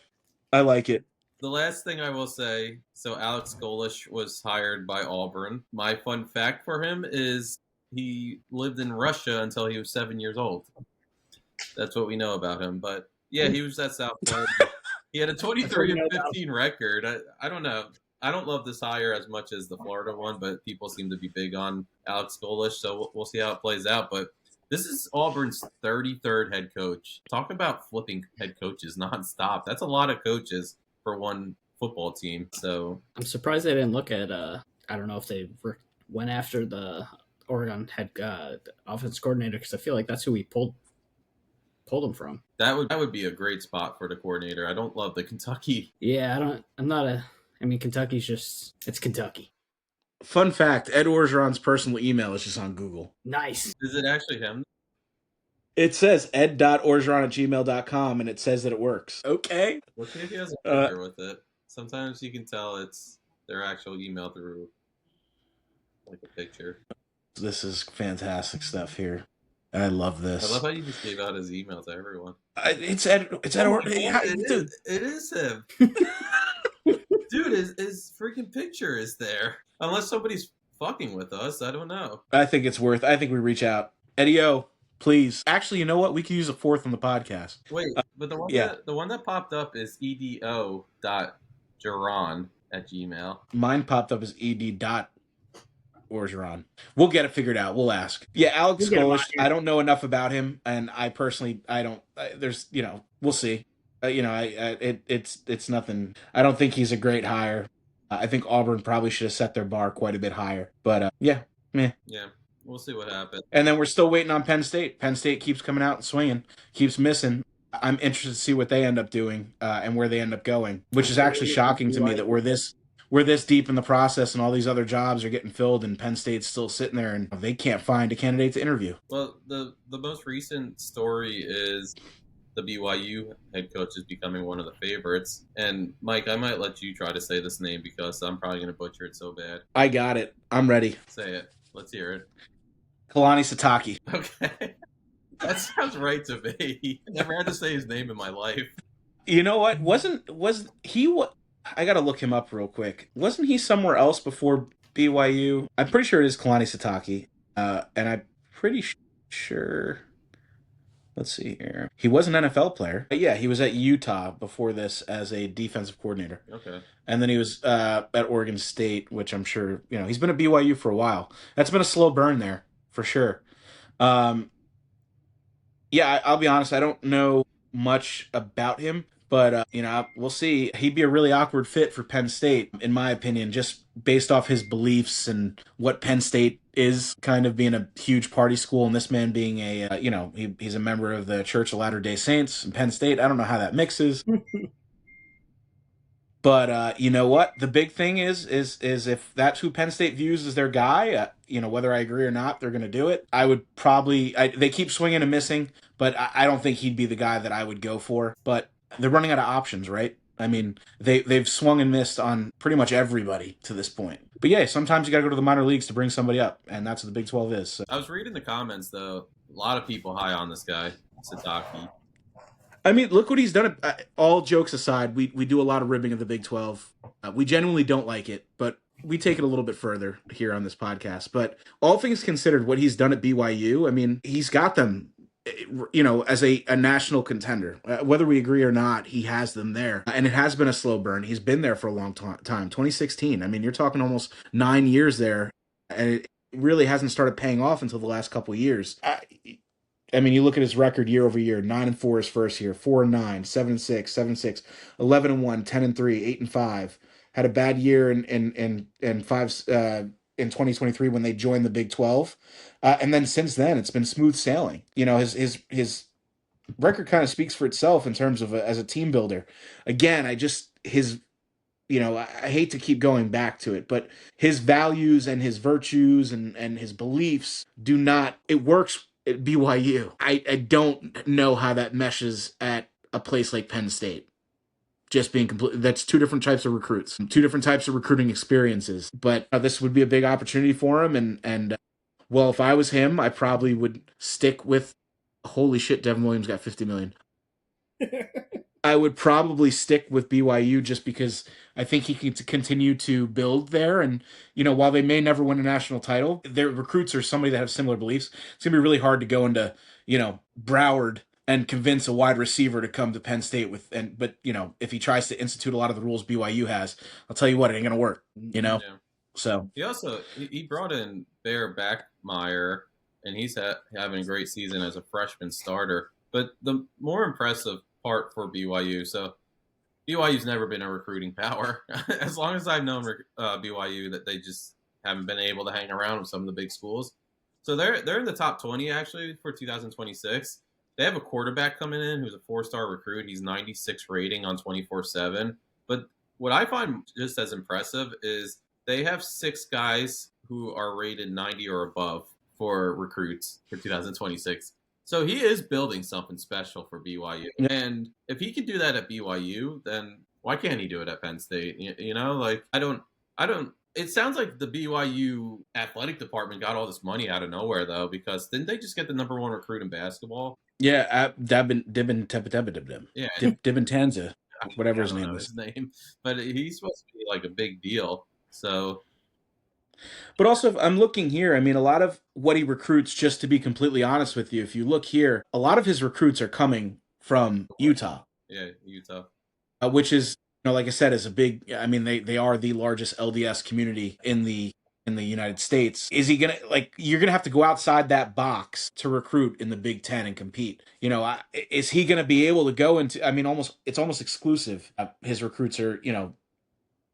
I like it. The last thing I will say, so Alex Golesh was hired by Auburn. My fun fact for him is he lived in Russia until he was 7 years old. That's what we know about him. But, yeah, he was at South Florida. He had a 23-15 record. I don't know. I don't love this hire as much as the Florida one, but people seem to be big on Alex Golesh, so we'll see how it plays out. But this is Auburn's 33rd head coach. Talk about flipping head coaches nonstop. That's a lot of coaches for one football team. So I'm surprised they didn't look at I don't know if they went after the Oregon head offense coordinator, because I feel like that's who we pulled him from. That would be a great spot for the coordinator. I don't love the Kentucky. Yeah, Kentucky's it's Kentucky. Fun fact, Ed Orgeron's personal email is just on Google. Nice. Is it actually him? It says ed.orgeron@gmail.com, and it says that it works. Okay. Let's see if he has a picture with it. Sometimes you can tell it's their actual email through like a picture. This is fantastic stuff here. I love this. I love how you just gave out his email to everyone. It's Ed Orgeron. It is him. Dude, his freaking picture is there. Unless somebody's fucking with us, I don't know. I think we reach out. Eddie-O, Please. Actually, you know what? We could use a fourth on the podcast. Wait, but Yeah. the one that popped up is edo.geron@gmail. Mine popped up as ed.orgeron. We'll get it figured out. We'll ask. Yeah, Alex We'll get him on Skolish, here. I don't know enough about him, and I personally, there's, we'll see. It's nothing. I don't think he's a great hire. I think Auburn probably should have set their bar quite a bit higher. But, yeah, meh. Yeah, we'll see what happens. And then we're still waiting on Penn State. Penn State keeps coming out and swinging, keeps missing. I'm interested to see what they end up doing and where they end up going, which is actually shocking to me that we're this deep in the process and all these other jobs are getting filled and Penn State's still sitting there and they can't find a candidate to interview. Well, the most recent story is the BYU head coach is becoming one of the favorites. And Mike, I might let you try to say this name because I'm probably going to butcher it so bad. I got it. I'm ready. Say it. Let's hear it. Kalani Sitake. Okay. That sounds right to me. Never had to say his name in my life. You know what? I got to look him up real quick. Wasn't he somewhere else before BYU? I'm pretty sure it is Kalani Sitake. And I'm pretty sure... Let's see here. He was an NFL player. Yeah, he was at Utah before this as a defensive coordinator. Okay. And then he was at Oregon State, which I'm sure, he's been at BYU for a while. That's been a slow burn there, for sure. Yeah, I'll be honest. I don't know much about him, but, we'll see. He'd be a really awkward fit for Penn State, in my opinion, just based off his beliefs and what Penn State is, kind of being a huge party school, and this man being he's a member of the Church of Latter-day Saints in Penn State. I don't know how that mixes. But you know what? The big thing is if that's who Penn State views as their guy, whether I agree or not, they're going to do it. I would probably... they keep swinging and missing, but I don't think he'd be the guy that I would go for. But they're running out of options, right? I mean, they've swung and missed on pretty much everybody to this point. But yeah, sometimes you got to go to the minor leagues to bring somebody up, and that's what the Big 12 is. So. I was reading the comments, though. A lot of people high on this guy, Sitake. I mean, look what he's done. All jokes aside, we do a lot of ribbing of the Big 12. We genuinely don't like it, but we take it a little bit further here on this podcast. But all things considered, what he's done at BYU, I mean, he's got them, as a national contender. Whether we agree or not, he has them there. And it has been a slow burn. He's been there for a long time. 2016. I mean, you're talking almost 9 years there, and it really hasn't started paying off until the last couple of years. I mean, you look at his record year over year: 9-4 his first year, 4-9, 7-6, 7-6, 11-1, 10-3, 8-5. Had a bad year in 2023 when they joined the Big 12, and then since then it's been smooth sailing. His record kind of speaks for itself in terms of as a team builder. Again, I hate to keep going back to it, but his values and his virtues and his beliefs it works at BYU. I don't know how that meshes at a place like Penn State. Just being that's two different types of recruits, two different types of recruiting experiences. But this would be a big opportunity for him. And well, if I was him, I probably would stick with, holy shit, Devin Williams got $50 million. I would probably stick with BYU just because I think he can continue to build there. And, while they may never win a national title, their recruits are somebody that have similar beliefs. It's going to be really hard to go into, Broward and convince a wide receiver to come to Penn State but if he tries to institute a lot of the rules BYU has, I'll tell you what, it ain't going to work, Yeah. So He brought in Bear Backmeyer, and he's having a great season as a freshman starter. But the more impressive part for BYU, so BYU's never been a recruiting power. As long as I've known BYU, that they just haven't been able to hang around with some of the big schools. So they're in the top 20 actually for 2026. They have a quarterback coming in who's a 4-star recruit. He's 96 rating on 24/7. But what I find just as impressive is they have 6 guys who are rated 90 or above for recruits for 2026. So he is building something special for BYU. Yeah. And if he can do that at BYU, then why can't he do it at Penn State? I don't. It sounds like the BYU athletic department got all this money out of nowhere, though, because didn't they just get the number 1 recruit in basketball? Yeah, Dibin Tanza, whatever his name is. But he's supposed to be like a big deal. So But also, if I'm looking here, I mean, a lot of what he recruits, just to be completely honest with you, if you look here, a lot of his recruits are coming from Utah, Yeah, Utah. which is, like I said, is a big. I mean, they are the largest LDS community in the United States. Is he gonna you're gonna have to go outside that box to recruit in the Big Ten and compete? Is he gonna be able to go into? I mean, it's almost exclusive. His recruits are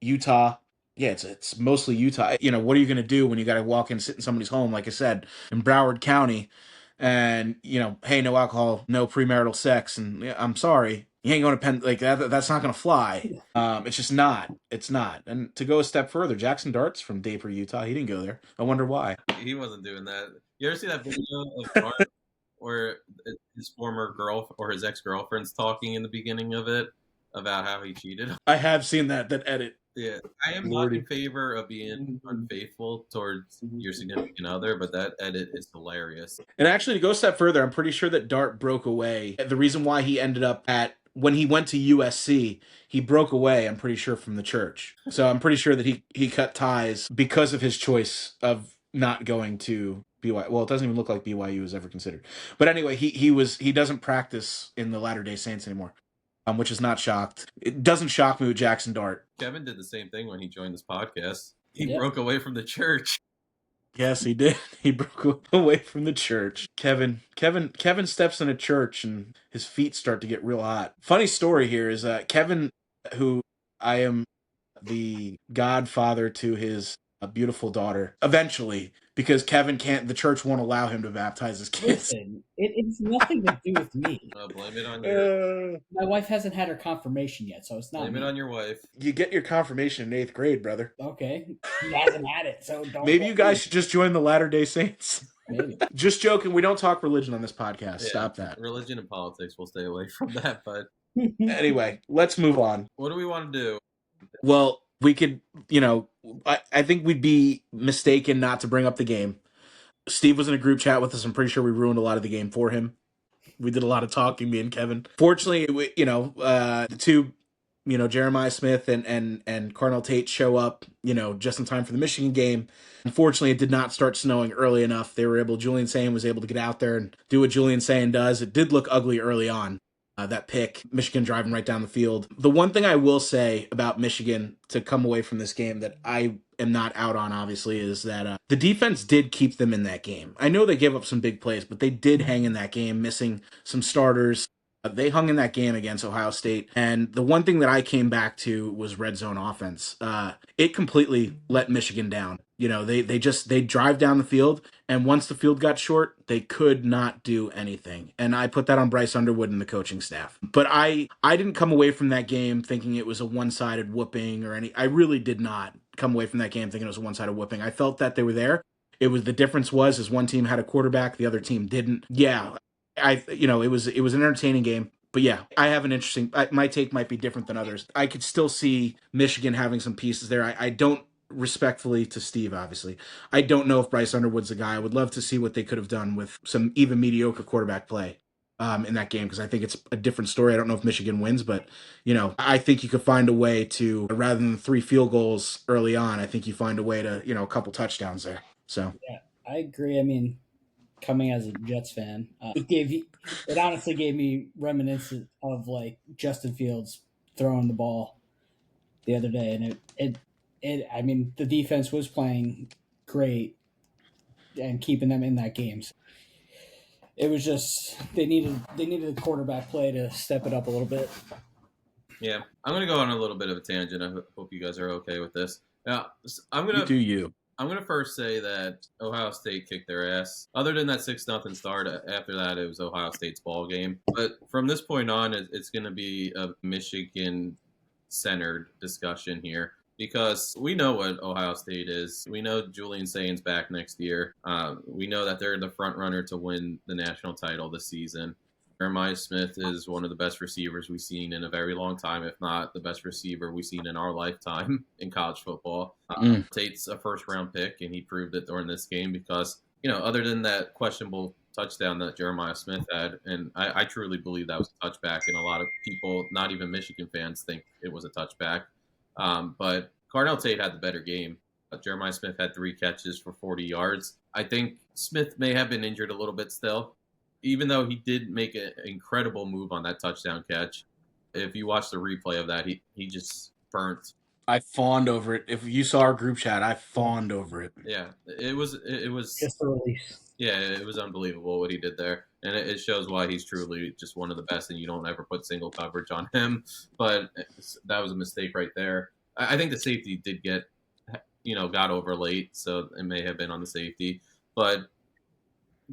Utah. Yeah, it's mostly Utah. What are you going to do when you got to walk in, sit in somebody's home, like I said, in Broward County, and hey, no alcohol, no premarital sex, and yeah, I'm sorry, you ain't going to Penn like that. That's not going to fly. It's just not. It's not. And to go a step further, Jackson Dart's from Dayton, Utah. He didn't go there. I wonder why. He wasn't doing that. You ever see that video of Dart where his former girl or his ex-girlfriend's talking in the beginning of it about how he cheated? I have seen that edit. Yeah, I am not in favor of being unfaithful towards your significant other, but that edit is hilarious. And actually, to go a step further, I'm pretty sure that Dart broke away. The reason why he ended up when he went to USC, he broke away, I'm pretty sure, from the church. So I'm pretty sure that he cut ties because of his choice of not going to BYU. Well, it doesn't even look like BYU was ever considered. But anyway, he doesn't practice in the Latter-day Saints anymore. Which is not shocked. It doesn't shock me with Jackson Dart. Kevin did the same thing when he joined this podcast. He broke away from the church. Yes, he did. He broke away from the church. Kevin steps in a church and his feet start to get real hot. Funny story here is Kevin, who I am the godfather to his beautiful daughter, eventually, because Kevin can't, the church won't allow him to baptize his kids. Listen, it's nothing to do with me. Blame it on your... My wife hasn't had her confirmation yet, so it's not Blame me. it on your wife. You get your confirmation in 8th grade, brother. Okay. He hasn't had it, so don't... Maybe you guys should just join the Latter-day Saints. Maybe. Just joking. We don't talk religion on this podcast. Yeah, stop that. Religion and politics, we'll stay away from that, but... Anyway, let's move on. What do we want to do? Well, we could, I think we'd be mistaken not to bring up the game. Steve was in a group chat with us. I'm pretty sure we ruined a lot of the game for him. We did a lot of talking, me and Kevin. Fortunately, the two, Jeremiah Smith and Cardinal Tate show up, just in time for the Michigan game. Unfortunately, it did not start snowing early enough. Julian Sayin was able to get out there and do what Julian Sayin does. It did look ugly early on. That pick, Michigan driving right down the field. The one thing I will say about Michigan to come away from this game that I am not out on, obviously, is that the defense did keep them in that game. I know they gave up some big plays, but they did hang in that game, missing some starters. They hung in that game against Ohio State. And the one thing that I came back to was red zone offense. It completely let Michigan down. They drive down the field, and once the field got short, they could not do anything. And I put that on Bryce Underwood and the coaching staff. But I didn't come away from that game thinking it was a one-sided whooping or any. I really did not come away from that game thinking it was a one-sided whooping. I felt that they were there. The difference was one team had a quarterback, the other team didn't. Yeah. It was an entertaining game, but yeah, I have an interesting. My take might be different than others. I could still see Michigan having some pieces there. I don't, respectfully to Steve, obviously, I don't know if Bryce Underwood's the guy. I would love to see what they could have done with some even mediocre quarterback play in that game, because I think it's a different story. I don't know if Michigan wins, but I think you could find a way to, rather than 3 field goals early on, I think you find a way to a couple touchdowns there. So yeah, I agree. I mean, coming as a Jets fan, it honestly gave me reminiscence of like Justin Fields throwing the ball the other day, and I mean, the defense was playing great and keeping them in that game. So it was just they needed a quarterback play to step it up a little bit. Yeah, I'm gonna go on a little bit of a tangent. I hope you guys are okay with this. Now, I'm gonna first say that Ohio State kicked their ass. Other than that 6-0 start, after that it was Ohio State's ball game. But from this point on, it's gonna be a Michigan-centered discussion here, because we know what Ohio State is. We know Julian Sayin's back next year. We know that they're the front runner to win the national title this season. Jeremiah Smith is one of the best receivers we've seen in a very long time, if not the best receiver we've seen in our lifetime in college football. Tate's a first-round pick, and he proved it during this game because, other than that questionable touchdown that Jeremiah Smith had, and I truly believe that was a touchback, and a lot of people, not even Michigan fans, think it was a touchback. But Cardinal Tate had the better game. Jeremiah Smith had 3 catches for 40 yards. I think Smith may have been injured a little bit still, even though he did make an incredible move on that touchdown catch. If you watch the replay of that, he just burnt. I fawned over it. If you saw our group chat, I fawned over it. Yeah, it was Just the release. Yeah, it was unbelievable what he did there, and it shows why he's truly just one of the best. And you don't ever put single coverage on him, but that was a mistake right there. I think the safety did got over late, so it may have been on the safety. But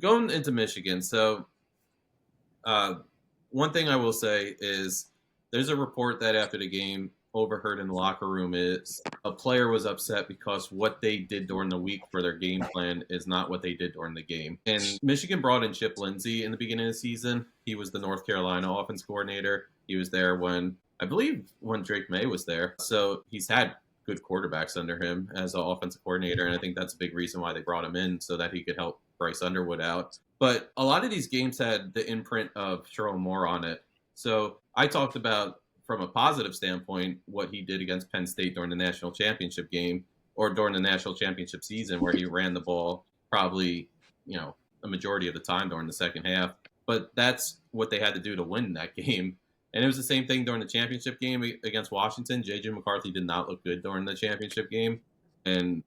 going into Michigan, so one thing I will say is there's a report that after the game, overheard in the locker room, is a player was upset because what they did during the week for their game plan is not what they did during the game. And Michigan brought in Chip Lindsey in the beginning of the season. He was the North Carolina offense coordinator. He was there when Drake May was there. So he's had good quarterbacks under him as an offensive coordinator, and I think that's a big reason why they brought him in, so that he could help Bryce Underwood out. But a lot of these games had the imprint of Sherrone Moore on it. So I talked about, from a positive standpoint, what he did against Penn State during the national championship game, or during the national championship season, where he ran the ball probably, a majority of the time during the second half. But that's what they had to do to win that game. And it was the same thing during the championship game against Washington. J.J. McCarthy did not look good during the championship game. And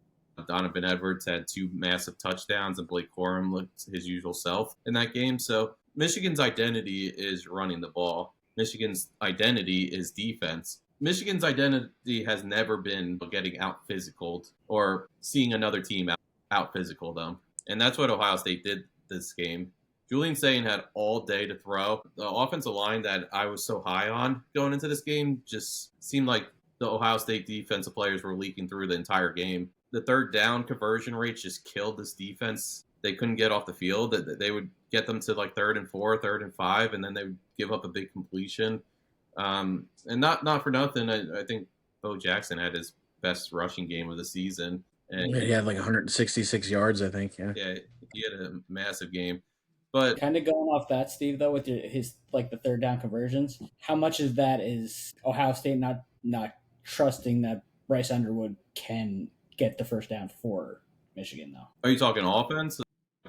Donovan Edwards had 2 massive touchdowns, and Blake Corum looked his usual self in that game. So Michigan's identity is running the ball. Michigan's identity is defense. Michigan's identity has never been getting out-physicaled or seeing another team out-physical them. And that's what Ohio State did this game. Julian Sayin had all day to throw. The offensive line that I was so high on going into this game just seemed like the Ohio State defensive players were leaking through the entire game. The third down conversion rates just killed this defense. They couldn't get off the field. They would get them to like 3rd and 4, 3rd and 5, and then they would give up a big completion. And not for nothing, I think Bo Jackson had his best rushing game of the season. And he had like 166 yards, I think. Yeah, he had a massive game. But kind of going off that, Steve, though, with his like the third down conversions, how much of that is Ohio State not trusting that Bryce Underwood can get the first down for Michigan, though? Are you talking offense?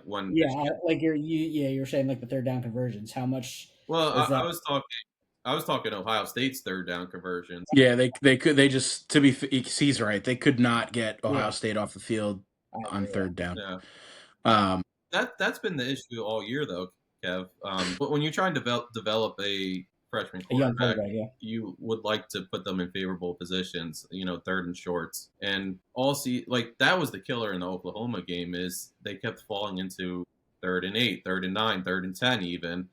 You're saying like the third down conversions. How much? Well, I was talking Ohio State's third down conversions. Yeah, he's right. They could not get Ohio State off the field on third down. Yeah. That's been the issue all year, though, Kev. But when you're trying to develop a freshman quarterback, you would like to put them in favorable positions, 3rd and shorts. And that was the killer in the Oklahoma game, is they kept falling into 3rd and 8, 3rd and 9, 3rd and 10 even.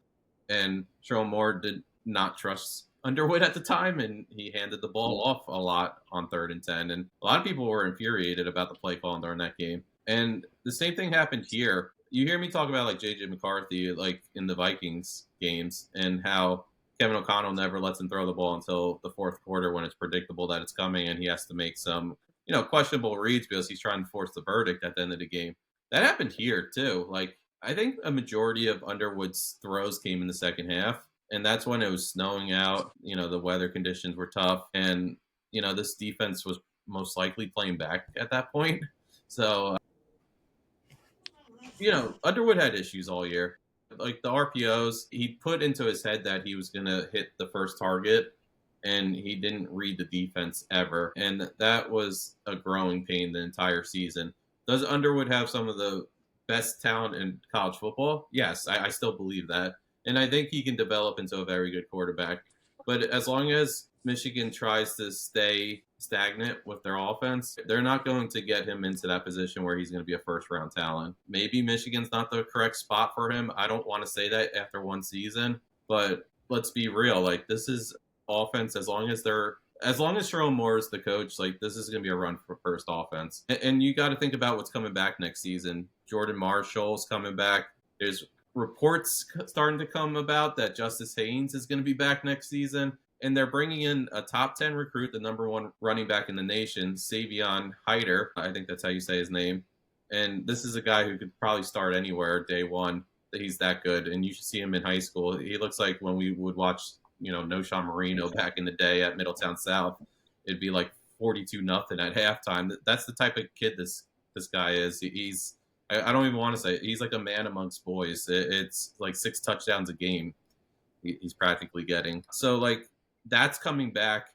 And Sherrone Moore did not trust Underwood at the time, and he handed the ball off a lot on 3rd and 10. And a lot of people were infuriated about the play calling during that game. And the same thing happened here. You hear me talk about like J.J. McCarthy, like in the Vikings games, and how Kevin O'Connell never lets him throw the ball until the 4th quarter when it's predictable that it's coming, and he has to make some, questionable reads because he's trying to force the verdict at the end of the game. That happened here too. Like, I think a majority of Underwood's throws came in the second half, and that's when it was snowing out. The weather conditions were tough, and this defense was most likely playing back at that point. So, Underwood had issues all year. Like the RPOs, he put into his head that he was going to hit the first target, and he didn't read the defense ever. And that was a growing pain the entire season. Does Underwood have some of the best talent in college football? Yes, I still believe that. And I think he can develop into a very good quarterback. But as long as Michigan tries to stay stagnant with their offense, they're not going to get him into that position where he's going to be a first-round talent. Maybe Michigan's not the correct spot for him. I don't want to say that after one season, but let's be real. Like, this is offense, as long as Sherrone Moore is the coach, like, this is going to be a run for first offense. And you got to think about what's coming back next season. Jordan Marshall's coming back. There's reports starting to come about that Justice Haynes is going to be back next season. And they're bringing in a top 10 recruit, the number 1 running back in the nation, Savion Hyder. I think that's how you say his name. And this is a guy who could probably start anywhere day one. He's that good. And you should see him in high school. He looks like when we would watch, Noshawn Marino back in the day at Middletown South. It'd be like 42-0 at halftime. That's the type of kid this guy is. I don't even want to say it. He's like a man amongst boys. It's like 6 touchdowns a game he's practically getting. So like that's coming back.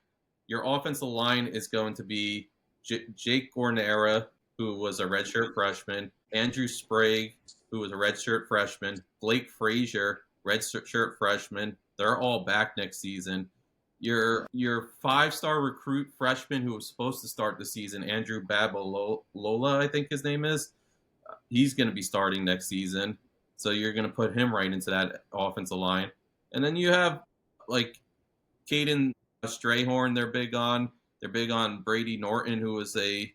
Your offensive line is going to be Jake Gornera, who was a redshirt freshman, Andrew Sprague, who was a redshirt freshman, Blake Frazier, redshirt freshman. They're all back next season. Your 5-star recruit freshman who was supposed to start the season, Andrew Babalola, I think his name is, he's going to be starting next season. So you're going to put him right into that offensive line. And then you have like Caden Strayhorn, they're big on. They're big on Brady Norton, who was a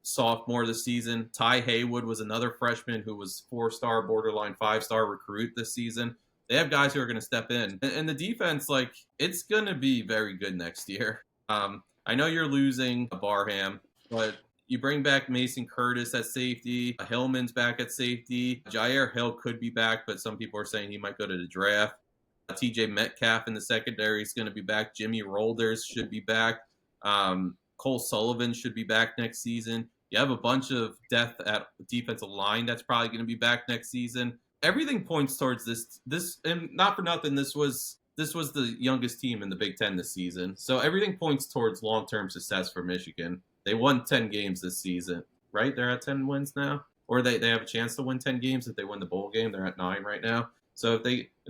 sophomore this season. Ty Haywood was another freshman who was 4-star, borderline 5-star recruit this season. They have guys who are going to step in. And the defense, like, it's going to be very good next year. I know you're losing Barham, but you bring back Mason Curtis at safety. Hillman's back at safety. Jair Hill could be back, but some people are saying he might go to the draft. TJ Metcalf in the secondary is going to be back. Jimmy Rolders should be back. Cole Sullivan should be back next season. You have a bunch of depth at defensive line that's probably going to be back next season. Everything points towards this, and not for nothing, this was the youngest team in the Big Ten this season. So everything points towards long-term success for Michigan. They won 10 games this season, right? They're at 10 wins now, or they have a chance to win 10 games if they win the bowl game. They're at 9 right now. So if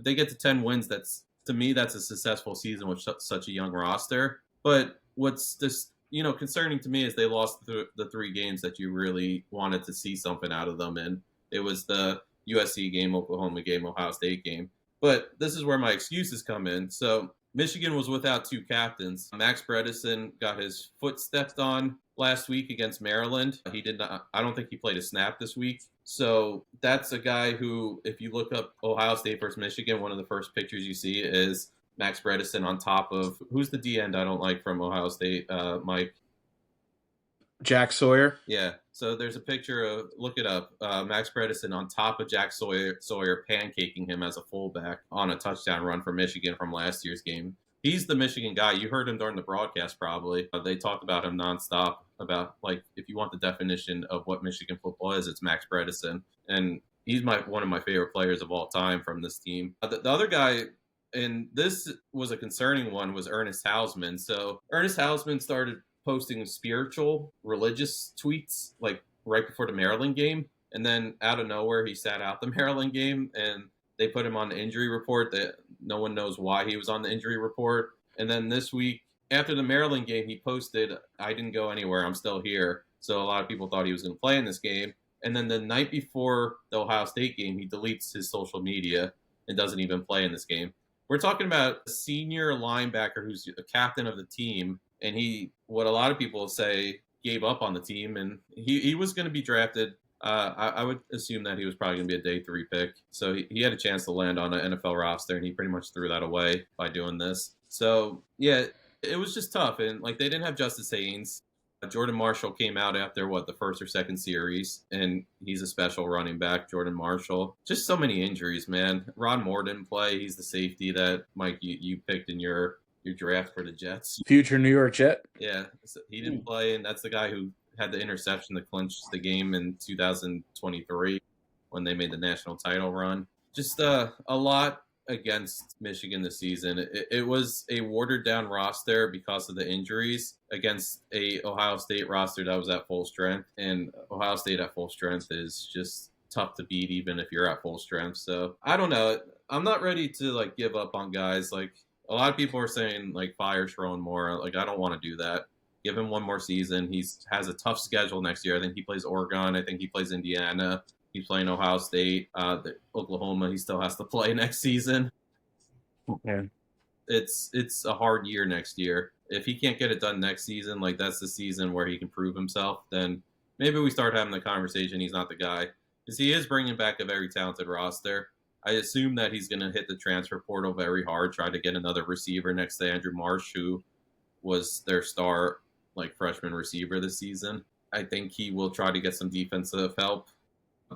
they get to 10 wins, that's, to me, that's a successful season with such a young roster. But what's this, concerning to me is they lost the 3 games that you really wanted to see something out of them in. It was the USC game, Oklahoma game, Ohio State game. But this is where my excuses come in. So Michigan was without 2 captains. Max Bredesen got his foot stepped on last week against Maryland. He did not. I don't think he played a snap this week. So that's a guy who, if you look up Ohio State versus Michigan, one of the first pictures you see is Max Bredesen on top of, who's the D end I don't like from Ohio State, Mike? Jack Sawyer. Yeah. So there's a picture of, look it up, Max Bredesen on top of Jack Sawyer pancaking him as a fullback on a touchdown run for Michigan from last year's game. He's the Michigan guy. You heard him during the broadcast probably. They talked about him nonstop about, like, if you want the definition of what Michigan football is, it's Max Bredesen. And he's one of my favorite players of all time from this team. The other guy, and this was a concerning one, was Ernest Hausman. So Ernest Hausman started posting spiritual, religious tweets like right before the Maryland game. And then out of nowhere, he sat out the Maryland game and they put him on the injury report. That no one knows why he was on the injury report. And then this week, after the Maryland game, he posted, "I didn't go anywhere. I'm still here." So a lot of people thought he was going to play in this game. And then the night before the Ohio State game, he deletes his social media and doesn't even play in this game. We're talking about a senior linebacker who's a captain of the team. And he, what a lot of people say, gave up on the team. And he was going to be drafted. I would assume that he was probably going to be a day 3 pick. So he had a chance to land on an NFL roster, and he pretty much threw that away by doing this. So, yeah, it was just tough. And, like, they didn't have Justice Haynes. Jordan Marshall came out after, the first or second series, and he's a special running back, Jordan Marshall. Just so many injuries, man. Ron Moore didn't play. He's the safety that, Mike, you picked in your draft for the Jets. Future New York Jet. Yeah, so he didn't play, and that's the guy who had the interception to clinch the game in 2023 when they made the national title run. Just a lot against Michigan this season. It was a watered-down roster because of the injuries against a Ohio State roster that was at full strength, and Ohio State at full strength is just tough to beat even if you're at full strength. So I don't know. I'm not ready to give up on guys. Like, a lot of people are saying fire Sharon Moore. I don't want to do that. Give him one more season. He has a tough schedule next year. I think he plays Oregon. I think he plays Indiana. He's playing Ohio State. Oklahoma, he still has to play next season. Okay. It's a hard year next year. If he can't get it done next season, that's the season where he can prove himself, then maybe we start having the conversation he's not the guy. Because he is bringing back a very talented roster. I assume that he's going to hit the transfer portal very hard, try to get another receiver next to Andrew Marsh, who was their star freshman receiver this season. I think he will try to get some defensive help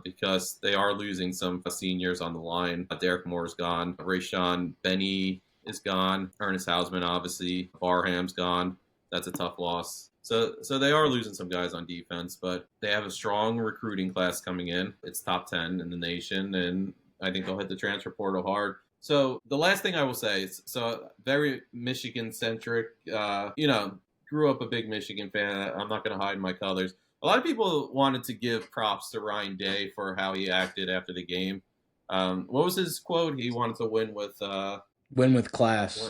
because they are losing some seniors on the line. Derek Moore's gone. Rayshon Benny is gone. Ernest Hausman, obviously. Barham's gone. that's a tough loss. So they are losing some guys on defense, but they have a strong recruiting class coming in. It's top 10 in the nation, and I think they'll hit the transfer portal hard. So the last thing I will say is, so very Michigan-centric, grew up a big Michigan fan. I'm not going to hide my colors. A lot of people wanted to give props to Ryan Day for how he acted after the game. What was his quote? He wanted to win with class.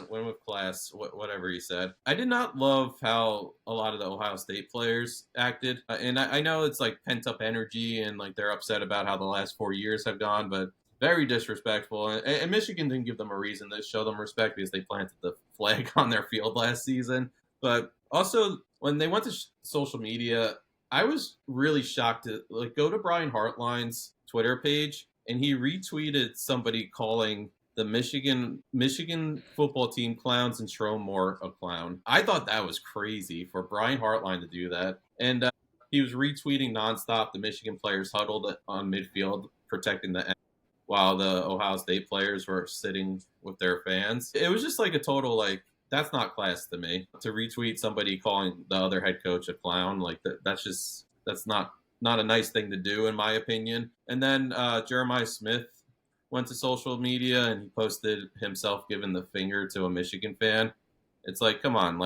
Win with class, whatever he said. I did not love how a lot of the Ohio State players acted. And I know it's like pent up energy and like they're upset about how the last 4 years have gone, but very disrespectful. And Michigan didn't give them a reason to show them respect because they planted the flag on their field last season. But also, when they went to social media, I was really shocked to go to Brian Hartline's Twitter page, and he retweeted somebody calling the Michigan football team clowns and Sherrone Moore a clown. I thought that was crazy for Brian Hartline to do that. And he was retweeting nonstop the Michigan players huddled on midfield protecting the end while the Ohio State players were sitting with their fans. It was just like a total, that's not class to me. To retweet somebody calling the other head coach a clown, that's not a nice thing to do, in my opinion. And then Jeremiah Smith went to social media and he posted himself giving the finger to a Michigan fan. It's like, come on,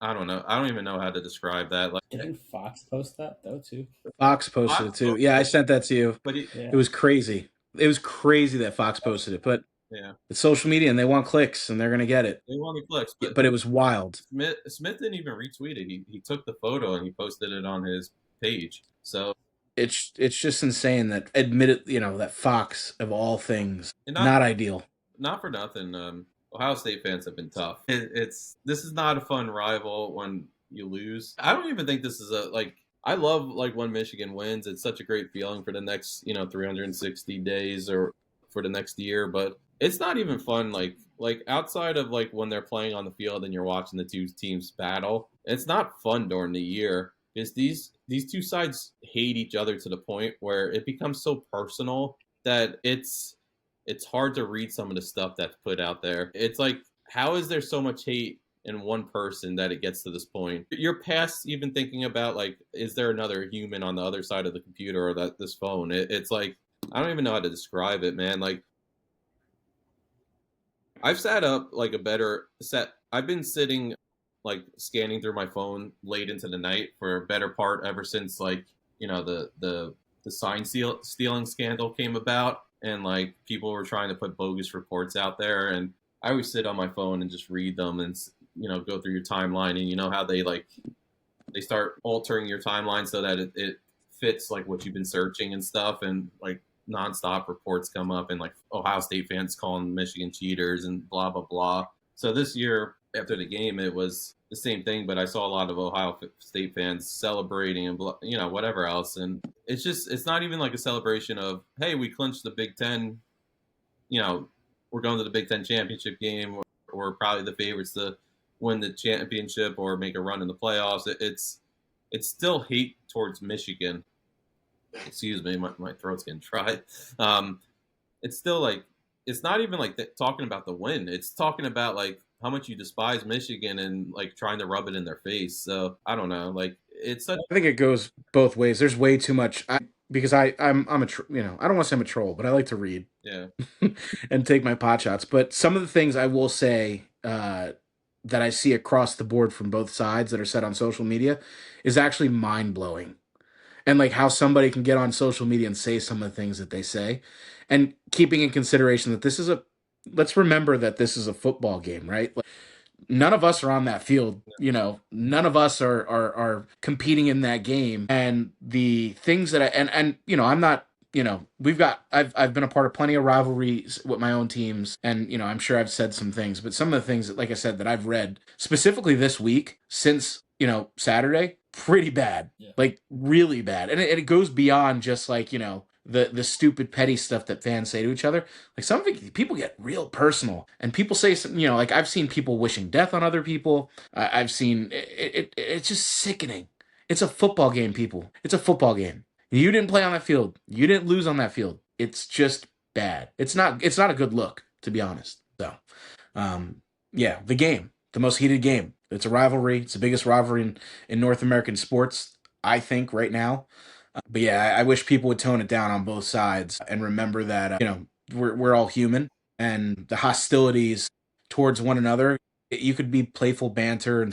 I don't know. I don't even know how to describe that. Didn't Fox post that though too? Fox posted it too. Yeah, I sent that to you. But it was crazy. It was crazy that Fox posted it, but yeah, it's social media and they want clicks and they're going to get it. They want the clicks. But it was wild. Smith didn't even retweet it. He took the photo and he posted it on his page. So it's just insane that that Fox of all things, not ideal. Not for nothing. Ohio State fans have been tough. This is not a fun rival when you lose. I don't even think this is I love when Michigan wins. It's such a great feeling for the next 360 days or for the next year. But it's not even fun like outside of when they're playing on the field and you're watching the two teams battle. It's not fun during the year because these two sides hate each other to the point where it becomes so personal that it's hard to read some of the stuff that's put out there. It's like, how is there so much hate in one person that it gets to this point? You're past even thinking about is there another human on the other side of the computer or this phone? It's like, I don't even know how to describe it, man. I've sat up a better set. I've been sitting scanning through my phone late into the night for a better part ever since the sign stealing scandal came about and people were trying to put bogus reports out there, and I always sit on my phone and just read them and go through your timeline, and how they start altering your timeline so that it fits what you've been searching and stuff, and nonstop reports come up and Ohio State fans calling Michigan cheaters and blah blah blah. So this year after the game it was the same thing, but I saw a lot of Ohio State fans celebrating and whatever else, and it's not even a celebration of, hey, we clinched the Big Ten, we're going to the Big Ten championship game, or probably the favorites to win the championship or make a run in the playoffs. It's still hate towards Michigan. Excuse me, my throat's getting dry. It's still it's not even talking about the win. It's talking about how much you despise Michigan and trying to rub it in their face. So I don't know. It's such. I think it goes both ways. There's way too much. Because I'm a I don't want to say I'm a troll, but I like to read. Yeah. And take my pot shots. But some of the things I will say that I see across the board from both sides that are said on social media is actually mind blowing. And how somebody can get on social media and say some of the things that they say, and keeping in consideration that let's remember that this is a football game, right? None of us are on that field, none of us are competing in that game. And the things that I'm not, I've been a part of plenty of rivalries with my own teams, and I'm sure I've said some things, but some of the things that, like I said, that I've read specifically this week since Saturday, pretty bad. Yeah. Really bad. And it goes beyond just the stupid petty stuff that fans say to each other. Some of it, people get real personal, and people say some, I've seen people wishing death on other people. I've seen it's just sickening. It's a football game, people. It's a football game. You didn't play on that field. You didn't lose on that field. It's just bad. It's not a good look, to be honest. So, the game, the most heated game It's a rivalry. It's the biggest rivalry in North American sports, I think, right now. But yeah, I wish people would tone it down on both sides and remember that we're all human, and the hostilities towards one another. You could be playful banter,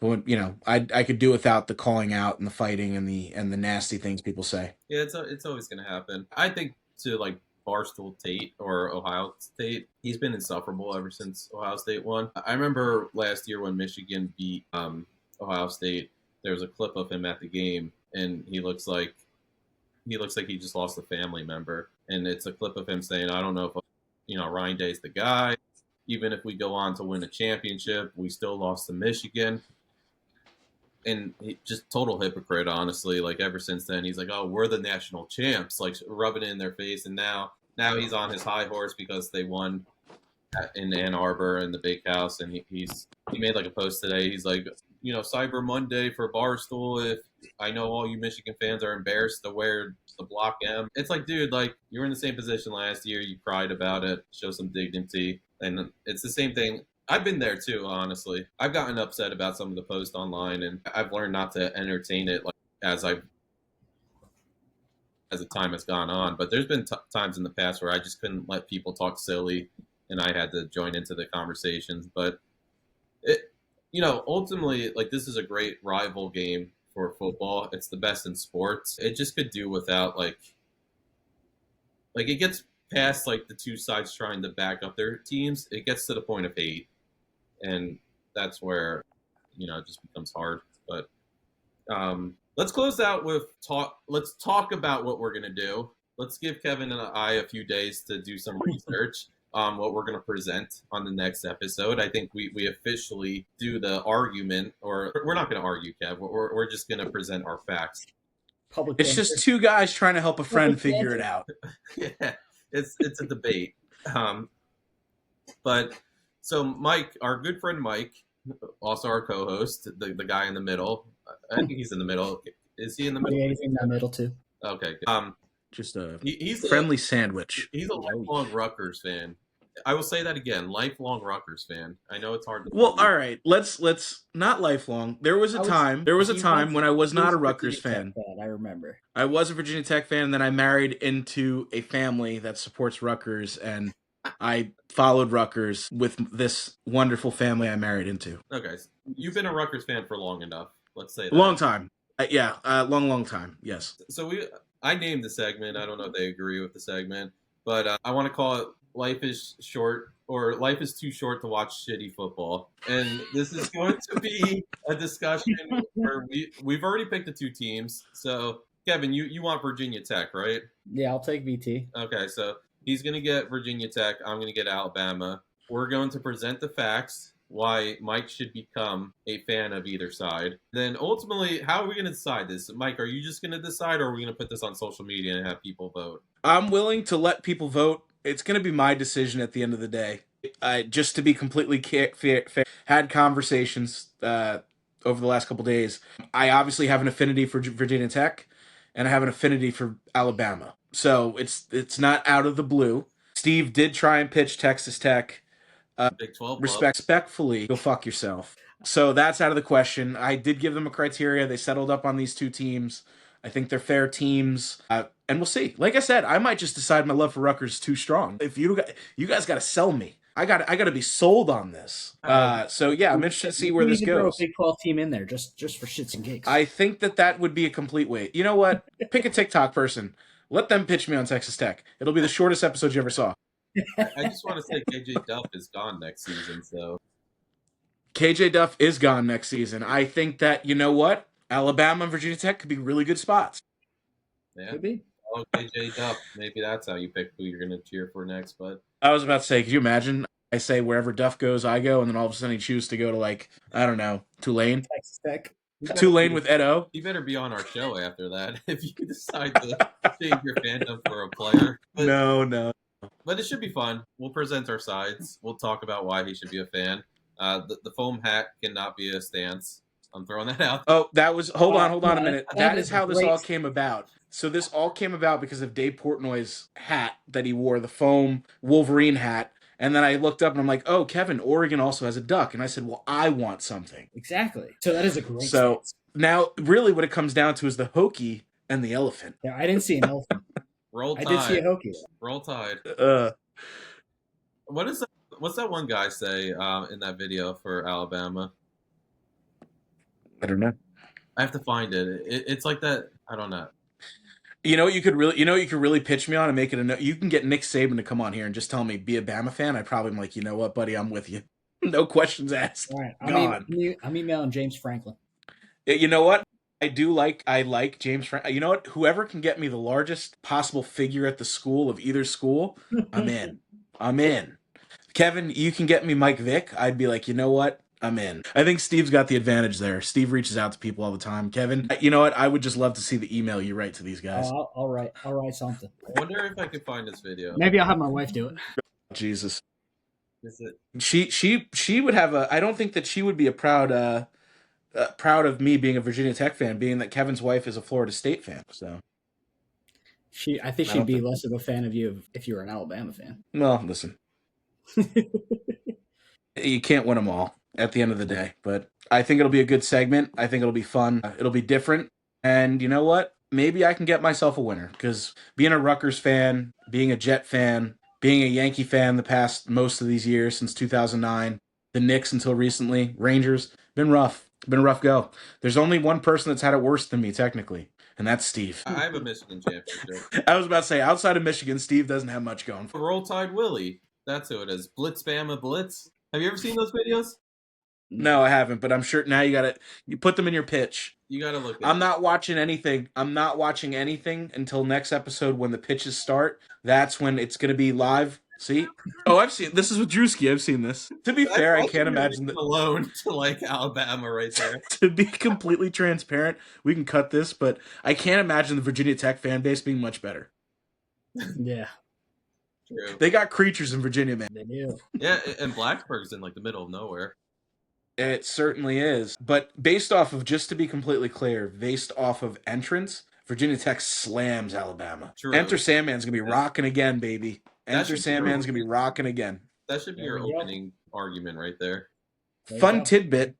but I could do without the calling out and the fighting and the nasty things people say. Yeah, it's always going to happen. I think to like Barstool Tate or Ohio State, he's been insufferable ever since Ohio State won. I remember last year when Michigan beat Ohio State. There was a clip of him at the game, and he looks like he just lost a family member. And it's a clip of him saying, "I don't know if Ryan Day's the guy. Even if we go on to win a championship, we still lost to Michigan." And he just total hypocrite, honestly. Like ever since then, he's like, "Oh, we're the national champs," like rubbing it in their face. And now he's on his high horse because they won in Ann Arbor in the Big House. And he made like a post today. He's like, Cyber Monday for Barstool. If I know all you Michigan fans are embarrassed to wear the Block M. It's like, dude, like you were in the same position last year. You cried about it. Show some dignity. And it's the same thing. I've been there too, honestly. I've gotten upset about some of the posts online, and I've learned not to entertain it like as the time has gone on. But there's been times in the past where I just couldn't let people talk silly, and I had to join into the conversations. But ultimately, like this is a great rival game for football. It's the best in sports. It just could do without like it gets past like the two sides trying to back up their teams. It gets to the point of hate. And that's where, it just becomes hard. But let's close out with talk. Let's talk about what we're going to do. Let's give Kevin and I a few days to do some research on what we're going to present on the next episode. I think we officially do the argument, or we're not going to argue, Kev. We're just going to present our facts. It's just two guys trying to help a friend figure it out. Yeah, it's a debate. But... So Mike, our good friend Mike, also our co-host, the guy in the middle. I think he's in the middle. Is he in the middle? Yeah, he's in the middle too. Okay. Just a he's friendly sandwich. He's a lifelong Rutgers fan. I will say that again, lifelong Rutgers fan. I know it's hard to Well, all right. Let's not lifelong. There was a time when I was not a Rutgers fan. I remember. I was a Virginia Tech fan, and then I married into a family that supports Rutgers, and I followed Rutgers with this wonderful family I married into. Okay. You've been a Rutgers fan for long enough. Let's say that. Long time. Long time. Yes. So I named the segment. I don't know if they agree with the segment, but I want to call it Life is Short, or Life is Too Short to Watch Shitty Football. And this is going to be a discussion where we've already picked the two teams. So, Kevin, you want Virginia Tech, right? Yeah, I'll take VT. Okay, so he's going to get Virginia Tech. I'm going to get Alabama. We're going to present the facts, why Mike should become a fan of either side. Then ultimately, how are we going to decide this? Mike, are you just going to decide, or are we going to put this on social media and have people vote? I'm willing to let people vote. It's going to be my decision at the end of the day. Just to be completely fair, had conversations over the last couple days. I obviously have an affinity for Virginia Tech, and I have an affinity for Alabama. So it's not out of the blue. Steve did try and pitch Texas Tech. Big 12 respectfully, go fuck yourself. So that's out of the question. I did give them a criteria. They settled up on these two teams. I think they're fair teams. And we'll see. Like I said, I might just decide my love for Rutgers is too strong. If you guys got to sell me. I got to be sold on this. So yeah, I'm interested to see where this goes. Throw a Big 12 team in there just for shits and gigs. I think that would be a complete waste. You know what? Pick a TikTok person. Let them pitch me on Texas Tech. It'll be the shortest episode you ever saw. I just want to say KJ Duff is gone next season. So KJ Duff is gone next season. I think that, you know what? Alabama and Virginia Tech could be really good spots. Yeah. Could be. Oh, KJ Duff. Maybe that's how you pick who you're going to cheer for next. But I was about to say, could you imagine? I say wherever Duff goes, I go, and then all of a sudden he chooses to go to, like, I don't know, Tulane? Texas Tech. Tulane with Ed O. You better be on our show after that if you decide to change your fandom for a player. But, No. But it should be fun. We'll present our sides. We'll talk about why he should be a fan. The foam hat cannot be a stance. I'm throwing that out. Oh, that was... Hold on a minute. That is how this all came about. So this all came about because of Dave Portnoy's hat that he wore, the foam Wolverine hat. And then I looked up and I'm like, oh, Kevin, Oregon also has a duck. And I said, well, I want something. Exactly. So that is a great So stance. now, really, what it comes down to is the Hokie and the elephant. Yeah, I didn't see an elephant. Roll I Tide. did see a Hokie. Roll Tide. What's that one guy say in that video for Alabama? I don't know. I have to find it. It's like that. I don't know. You know what you could really pitch me on and make it you can get Nick Saban to come on here and just tell me be a Bama fan. I'd probably be like, you know what, buddy, I'm with you. No questions asked. All right. I'm emailing James Franklin. You know what? I like James Franklin. You know what? Whoever can get me the largest possible figure at the school of either school, I'm in. I'm in. Kevin, you can get me Mike Vick. I'd be like, you know what? I'm in. I think Steve's got the advantage there. Steve reaches out to people all the time. Kevin, you know what? I would just love to see the email you write to these guys. Oh, I'll write something. I wonder if I could find this video. Maybe I'll have my wife do it. Jesus. Is it? She would have a. I don't think that she would be proud of me being a Virginia Tech fan, being that Kevin's wife is a Florida State fan. So I think she'd be less of a fan of you if you were an Alabama fan. Well, listen, you can't win them all at the end of the day, but I think it'll be a good segment. I think it'll be fun. It'll be different. And you know what? Maybe I can get myself a winner because being a Rutgers fan, being a Jet fan, being a Yankee fan the past most of these years since 2009, the Knicks until recently, Rangers, been rough. Been a rough go. There's only one person that's had it worse than me, technically, and that's Steve. I have a Michigan championship. I was about to say, outside of Michigan, Steve doesn't have much going for him. Roll Tide Willie. That's who it is. Blitz Bama Blitz. Have you ever seen those videos? No, I haven't, but I'm sure now you put them in your pitch. You gotta look at I'm not watching anything. I'm not watching anything until next episode when the pitches start. That's when it's going to be live. See? Oh, I've seen this is with Drewski. I've seen this. To be fair, I can't imagine that alone to like Alabama right there. To be completely transparent, we can cut this, but I can't imagine the Virginia Tech fan base being much better. Yeah. True. They got creatures in Virginia, man. They do. Yeah, and Blacksburg's in like the middle of nowhere. It certainly is. But based off of, just to be completely clear, based off of entrance, Virginia Tech slams Alabama. True. Enter Sandman's going to be rocking again, baby. Enter should Sandman's be going to be rocking again. That should be your opening argument right there. Fun tidbit.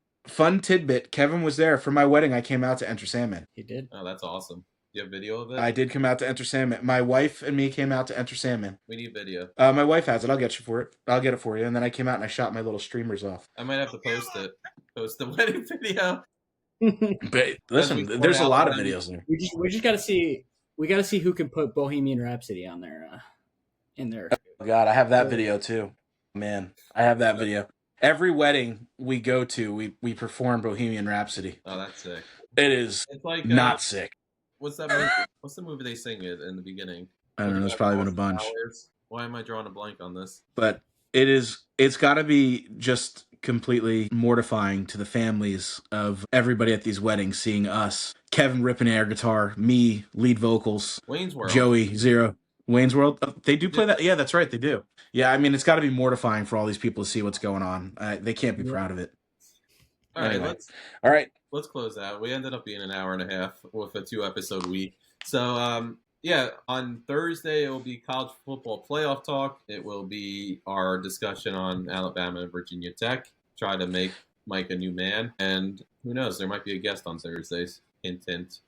Kevin was there. For my wedding, I came out to Enter Sandman. He did. Oh, that's awesome. Do you have video of it? I did come out to Enter Sandman. My wife and me came out to Enter Sandman. We need video. My wife has it. I'll get you for it. I'll get it for you. And then I came out and I shot my little streamers off. I might have to post it. Post the wedding video. But listen, there's a lot of videos there. We just got to see. We got to see who can put Bohemian Rhapsody on there. In there. Oh God, I have that video too. Man, I have that video. Every wedding we go to, we perform Bohemian Rhapsody. Oh, that's sick. It is It's like not sick. What's that movie? What's the movie they sing it in the beginning? I don't know. There's probably been a bunch. Why am I drawing a blank on this? But it's got to be just completely mortifying to the families of everybody at these weddings seeing us, Kevin ripping air guitar, me lead vocals, Wayne's World, Joey Zero. Wayne's World. They do play that. Yeah, that's right. They do. Yeah, I mean, it's got to be mortifying for all these people to see what's going on. They can't be proud of it. All right, let's close out. We ended up being an hour and a half with a 2-episode week. So, yeah, on Thursday it will be college football playoff talk. It will be our discussion on Alabama and Virginia Tech. Try to make Mike a new man, and who knows, there might be a guest on Thursdays. Hint, hint.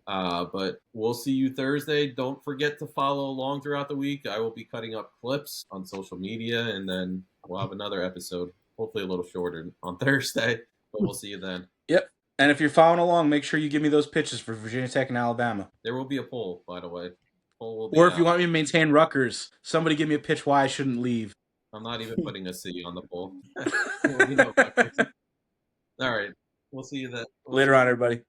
But we'll see you Thursday. Don't forget to follow along throughout the week. I will be cutting up clips on social media, and then we'll have another episode, hopefully a little shorter, on Thursday. But we'll see you then. Yep. And if you're following along, make sure you give me those pitches for Virginia Tech and Alabama. There will be a poll, by the way. Poll will be or if out. you want me to maintain Rutgers, somebody give me a pitch why I shouldn't leave. I'm not even putting a C on the poll. All right. We'll see you then. Later on, everybody.